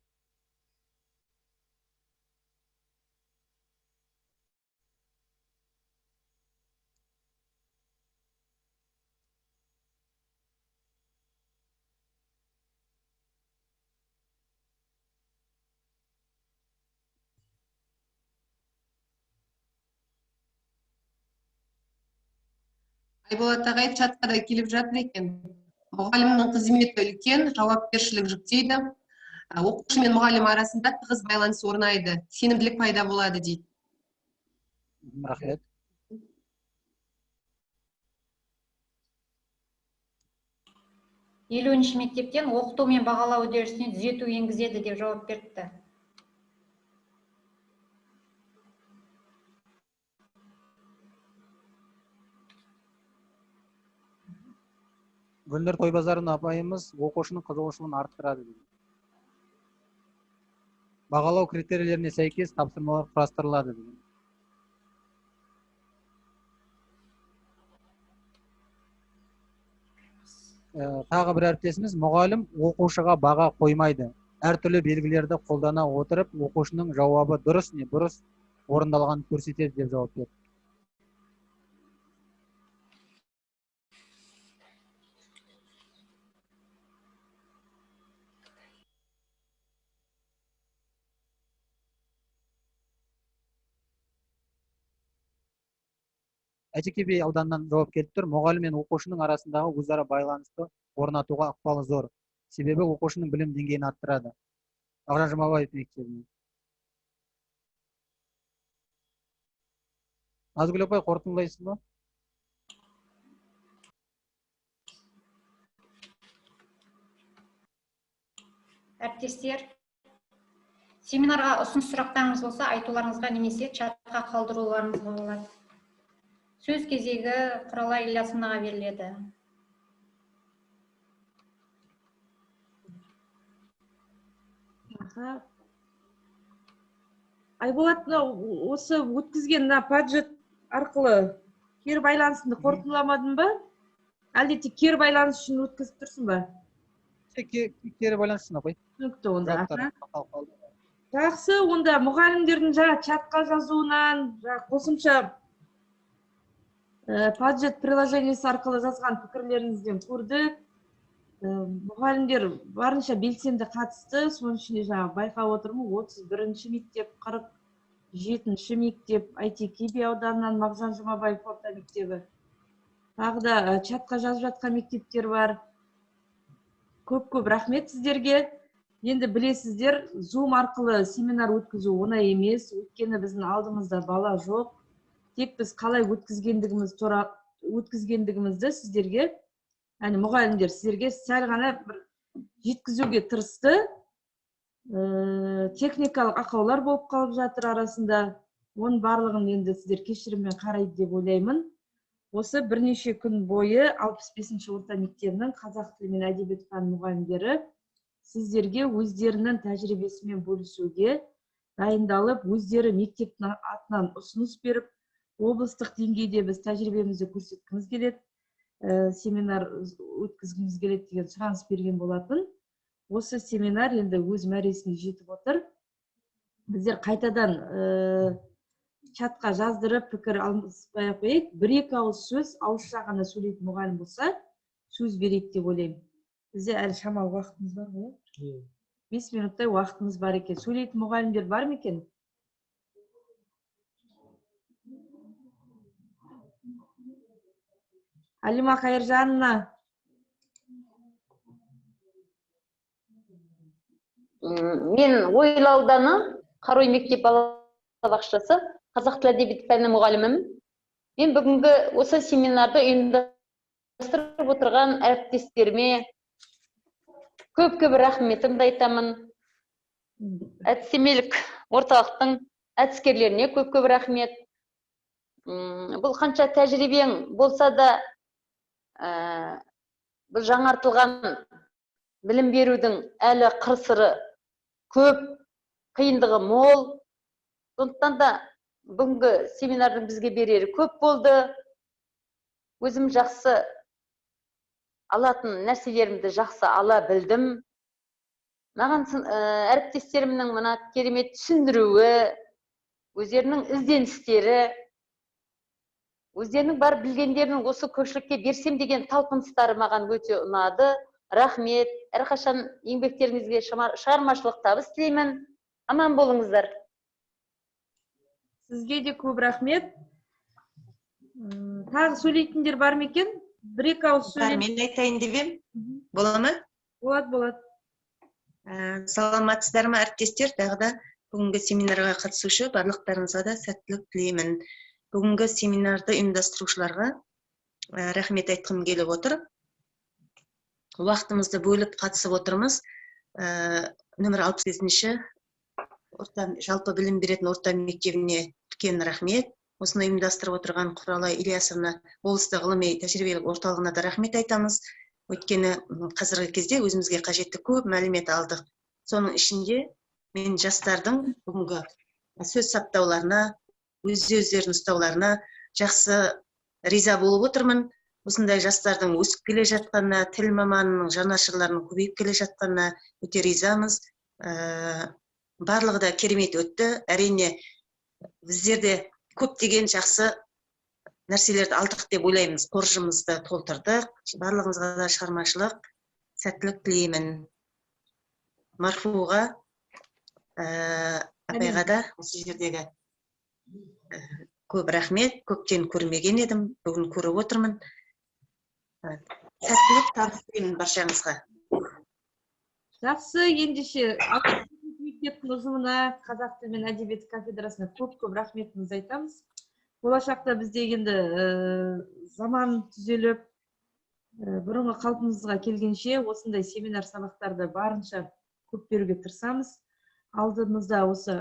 Айболат ағай чатқа да келіп жатыр екен. Мұғалімнің қызметі үлкен, жауапкершілік жүктейді. Оқушы мен мұғалім арасында тығыз байланыс орнайды, сенімділік пайда болады дейді. Рахмет. Елуінші мектептен оқыту мен бағалау үдерісіне түзету енгізеді деп жауап берді. Гүлнұр Тойбазарын апайымыз оқушының қызығушылығын арттырады. Бағалау критерийлеріне сәйкес тапсырмалар құрастырылады. Тағы бір әріптесіміз, мұғалім оқушыға баға қоймайды. Әртүрлі белгілерді қолдана отырып, оқушының жауабы дұрыс не бұрыс орындалғанын көрсетеді деп жауап берді. Әйтеке би ауданынан жауап келіп тұр. Мұғалім мен оқушының арасындағы өзара байланысты орнатуға ықпалы зор. Себебі оқушының білім деңгейін арттырады. Ағжан Жұмабаев мектебінен. Назгүл апай, қорытындылайсыз ба? Әріптестер, семинарға ұсыныс сұрақтарыңыз болса, айтуларыңызға немесе чатқа қалдыруларыңызға болады. Сөз кезегі Құралай Ілиясовнаға беріледі. Айболат, осы өткізген паджет арқылы кері байланысында қорытындыламадың ба? Әлде тек кері байланыс үшін өткізіп тұрсың ба? Кері байланыс үшін апай. Түсінікті онда. Жақсы, онда мұғалімдердің жаңа чатқа жазуынан, қосымша паджет приложениесі арқылы жазған пікірлеріңізден көрдік. Мұғалімдер барынша белсенді қатысты. Соның ішінде жаңа байқап отырмын, 31-ші мектеп, 47-ші мектеп, әйтеке би ауданынан Мағжан Жұмабаев орта мектебі. Тағы да чатқа жазып жатқан мектептер бар. Көп рахмет сіздерге. Енді білесіздер, Zoom арқылы семинар өткізу оңай емес, өйткені біздің алдымызда бала жоқ. Тек біз қалай өткізгендігімізді сіздерге, әне мұғалімдер сіздерге сәл ғана бір жеткізуге тырысты. Техникалық ақаулар болып қалып жатыр арасында. Оның барлығын енді сіздер кешіріммен қарайды деп ойлаймын. Осы бірнеше күн бойы 65-ші орта мектебінің қазақ тілі мен әдебиет пәні мұғалімдері сіздерге өздерінің тәжірибесімен бөлісуге дайындалып, өздері мектептің атынан ұсыныс беріп, облыстық деңгейде біз тәжірибемізді көрсеткіміз келеді, семинар өткізгіміз келеді деген сұраныс берген болатын. Осы семинар енді өз мәресіне жетіп отыр. Біздер қайтадан чатқа жаздырып пікір алмаспай ақ қояйық. Бір-екі ауыз сөз, ауызша ғана сөйлейтін мұғалім болса, сөз берейік деп ойлаймын. Бізде әлі шамалы уақытымыз бар ғой? 5 минуттай уақытымыз бар екен. Сөйлейтін мұғалімдер бар ма екен? Алима Кайыржановна. Мен Ойыл ауданы Қарой мектеп балабақшасы қазақ тілі әдебиеті пәні мұғалімімін. Мен бүгінгі осы семинарды ұйымдастырып отырған әріптестеріме көп рахметімді айтамын. Әдістемелік орталықтың әдіскерлеріне көп рахмет. Бұл қанша тәжірибең болса да, бұл жаңартылған білім берудің әлі қыр-сыры көп, қиындығы мол. Сондықтан да бүгінгі семинардың бізге берері көп болды. Өзім жақсы алатын нәрселерімді жақсы ала білдім. Маған әріптестерімнің мына керемет түсіндіруі, өздерінің ізденістері, өздерінің бар білгендерінің осы көпшілікке берсем деген талпыныстары маған өте ұнады. Рахмет. Әрқашан еңбектеріңізге шығармашылық табыс тілеймін. Аман болыңыздар. Сізге де көп рахмет. Тағы сөйлейтіндер бар ма екен? Бір-екі ауыз сөйлейін. Мен айтайын деп ем. Бола ма? Болады. Саламатсыздар ма, әріптестер? Тағы да бүгінгі семинарға қатысушы барлықтарыңызға да сәттілік тілеймін. Бүгінгі семинарды ұйымдастырушыларға рахмет айтқым келіп отыр. Уақытымызды бөліп қатысып отырмыз. Нөмір 65-ші жалпы білім беретін орта мектебіне үлкен рахмет. Осыны ұйымдастырып отырған Құралай Ильясовна облыстық ғылыми тәжірибелік орталығына да рахмет айтамыз. Өйткені қазіргі кезде өзімізге қажетті көп мәлімет алдық. Соның ішінде мен жастардың бүгінгі сөз саптауларына, өздерін ұстауларына жақсы риза болып отырмын. Осындай жастардың өсіп келе жатқанына, тіл маманының жанашырларының көбейіп келе жатқанына өте ризамыз. Барлығы да керемет өтті. Әрине, біздерде көптеген жақсы нәрселерді алдық деп ойлаймыз. Қоржынымызды толтырдық. Барлығымызға да шығармашылық, сәттілік тілеймін. Марфуға, апайға да осы жердегі көп рахмет. Көптен көрмеген едім, бүгін көріп отырмын. Сәттілік табыс тілеймін баршаңызға. Жақсы, ендеше мектептің ұжымына, қазақ тілі мен әдебиеті кафедрасына көп рахметімізді айтамыз. Болашақта бізде енді заман түзеліп, бұрынғы қалпымызға келгенше осындай семинар сабақтарды барынша көп беруге тырысамыз. Алдымызда осы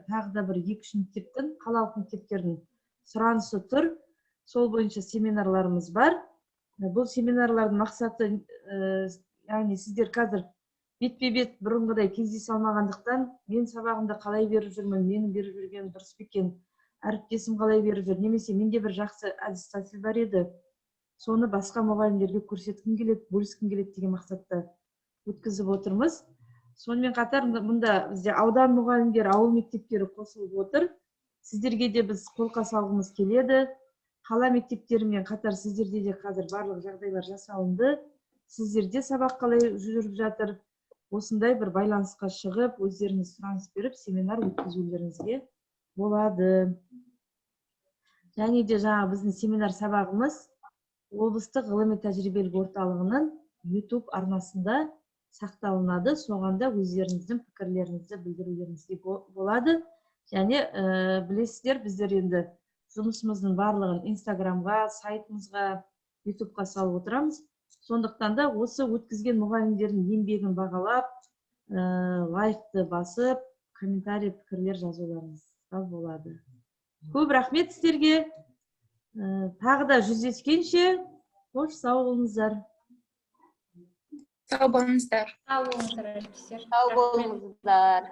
тағы да бір 2-3 мектептің, қалалық мектептердің сұранысы тұр. Сол бойынша семинарларымыз бар. Бұл семинарлардың мақсаты, яғни сіздер қазір бетпе-бет бұрынғыдай кездесе алмағандықтан, мен сабағымды қалай беріп жүрмін, менің беріп жүрген дұрыс па екен, әріптесім қалай беріп жүр, немесе менде бір жақсы әдіс тәсіл бар еді, соны басқа мұғалімдерге көрсеткім келеді, бөліскім келеді деген мақсатта өткізіп отырмыз. Сонымен қатар мұнда бізде аудан мұғалімдері, ауыл мектептері қосылып отыр. Сіздерге де біз қолқа салғымыз келеді. Қала мектептерімен қатар сіздерде де қазір барлық жағдайлар жасалынды. Сіздерде сабақ қалай жүріп жатыр? Осындай бір байланысқа шығып, өздеріңіз сұраныс беріп, семинар өткізулеріңізге болады. Және де жаңа біздің семинар сабағымыз облыстық ғылыми тәжірибелік орталығының YouTube арнасында сақталынады. Соғанда өздеріңіздің пікірлеріңізді білдірулеріңізге болады. Және білесіздер, біздер енді жұмысымыздың барлығын Инстаграмға, сайтымызға, ютубқа салып отырамыз. Сондықтан да осы өткізген мұғалімдердің еңбегін бағалап, лайкты басып, комментарий, пікірлер жазуларыңызға болады. Көп рахмет сіздерге. Тағы да жүздескенше, қош сау болыңыздар. Сау болыңыздар. Сау болыңыздар, әріптестер. Сау болыңыздар.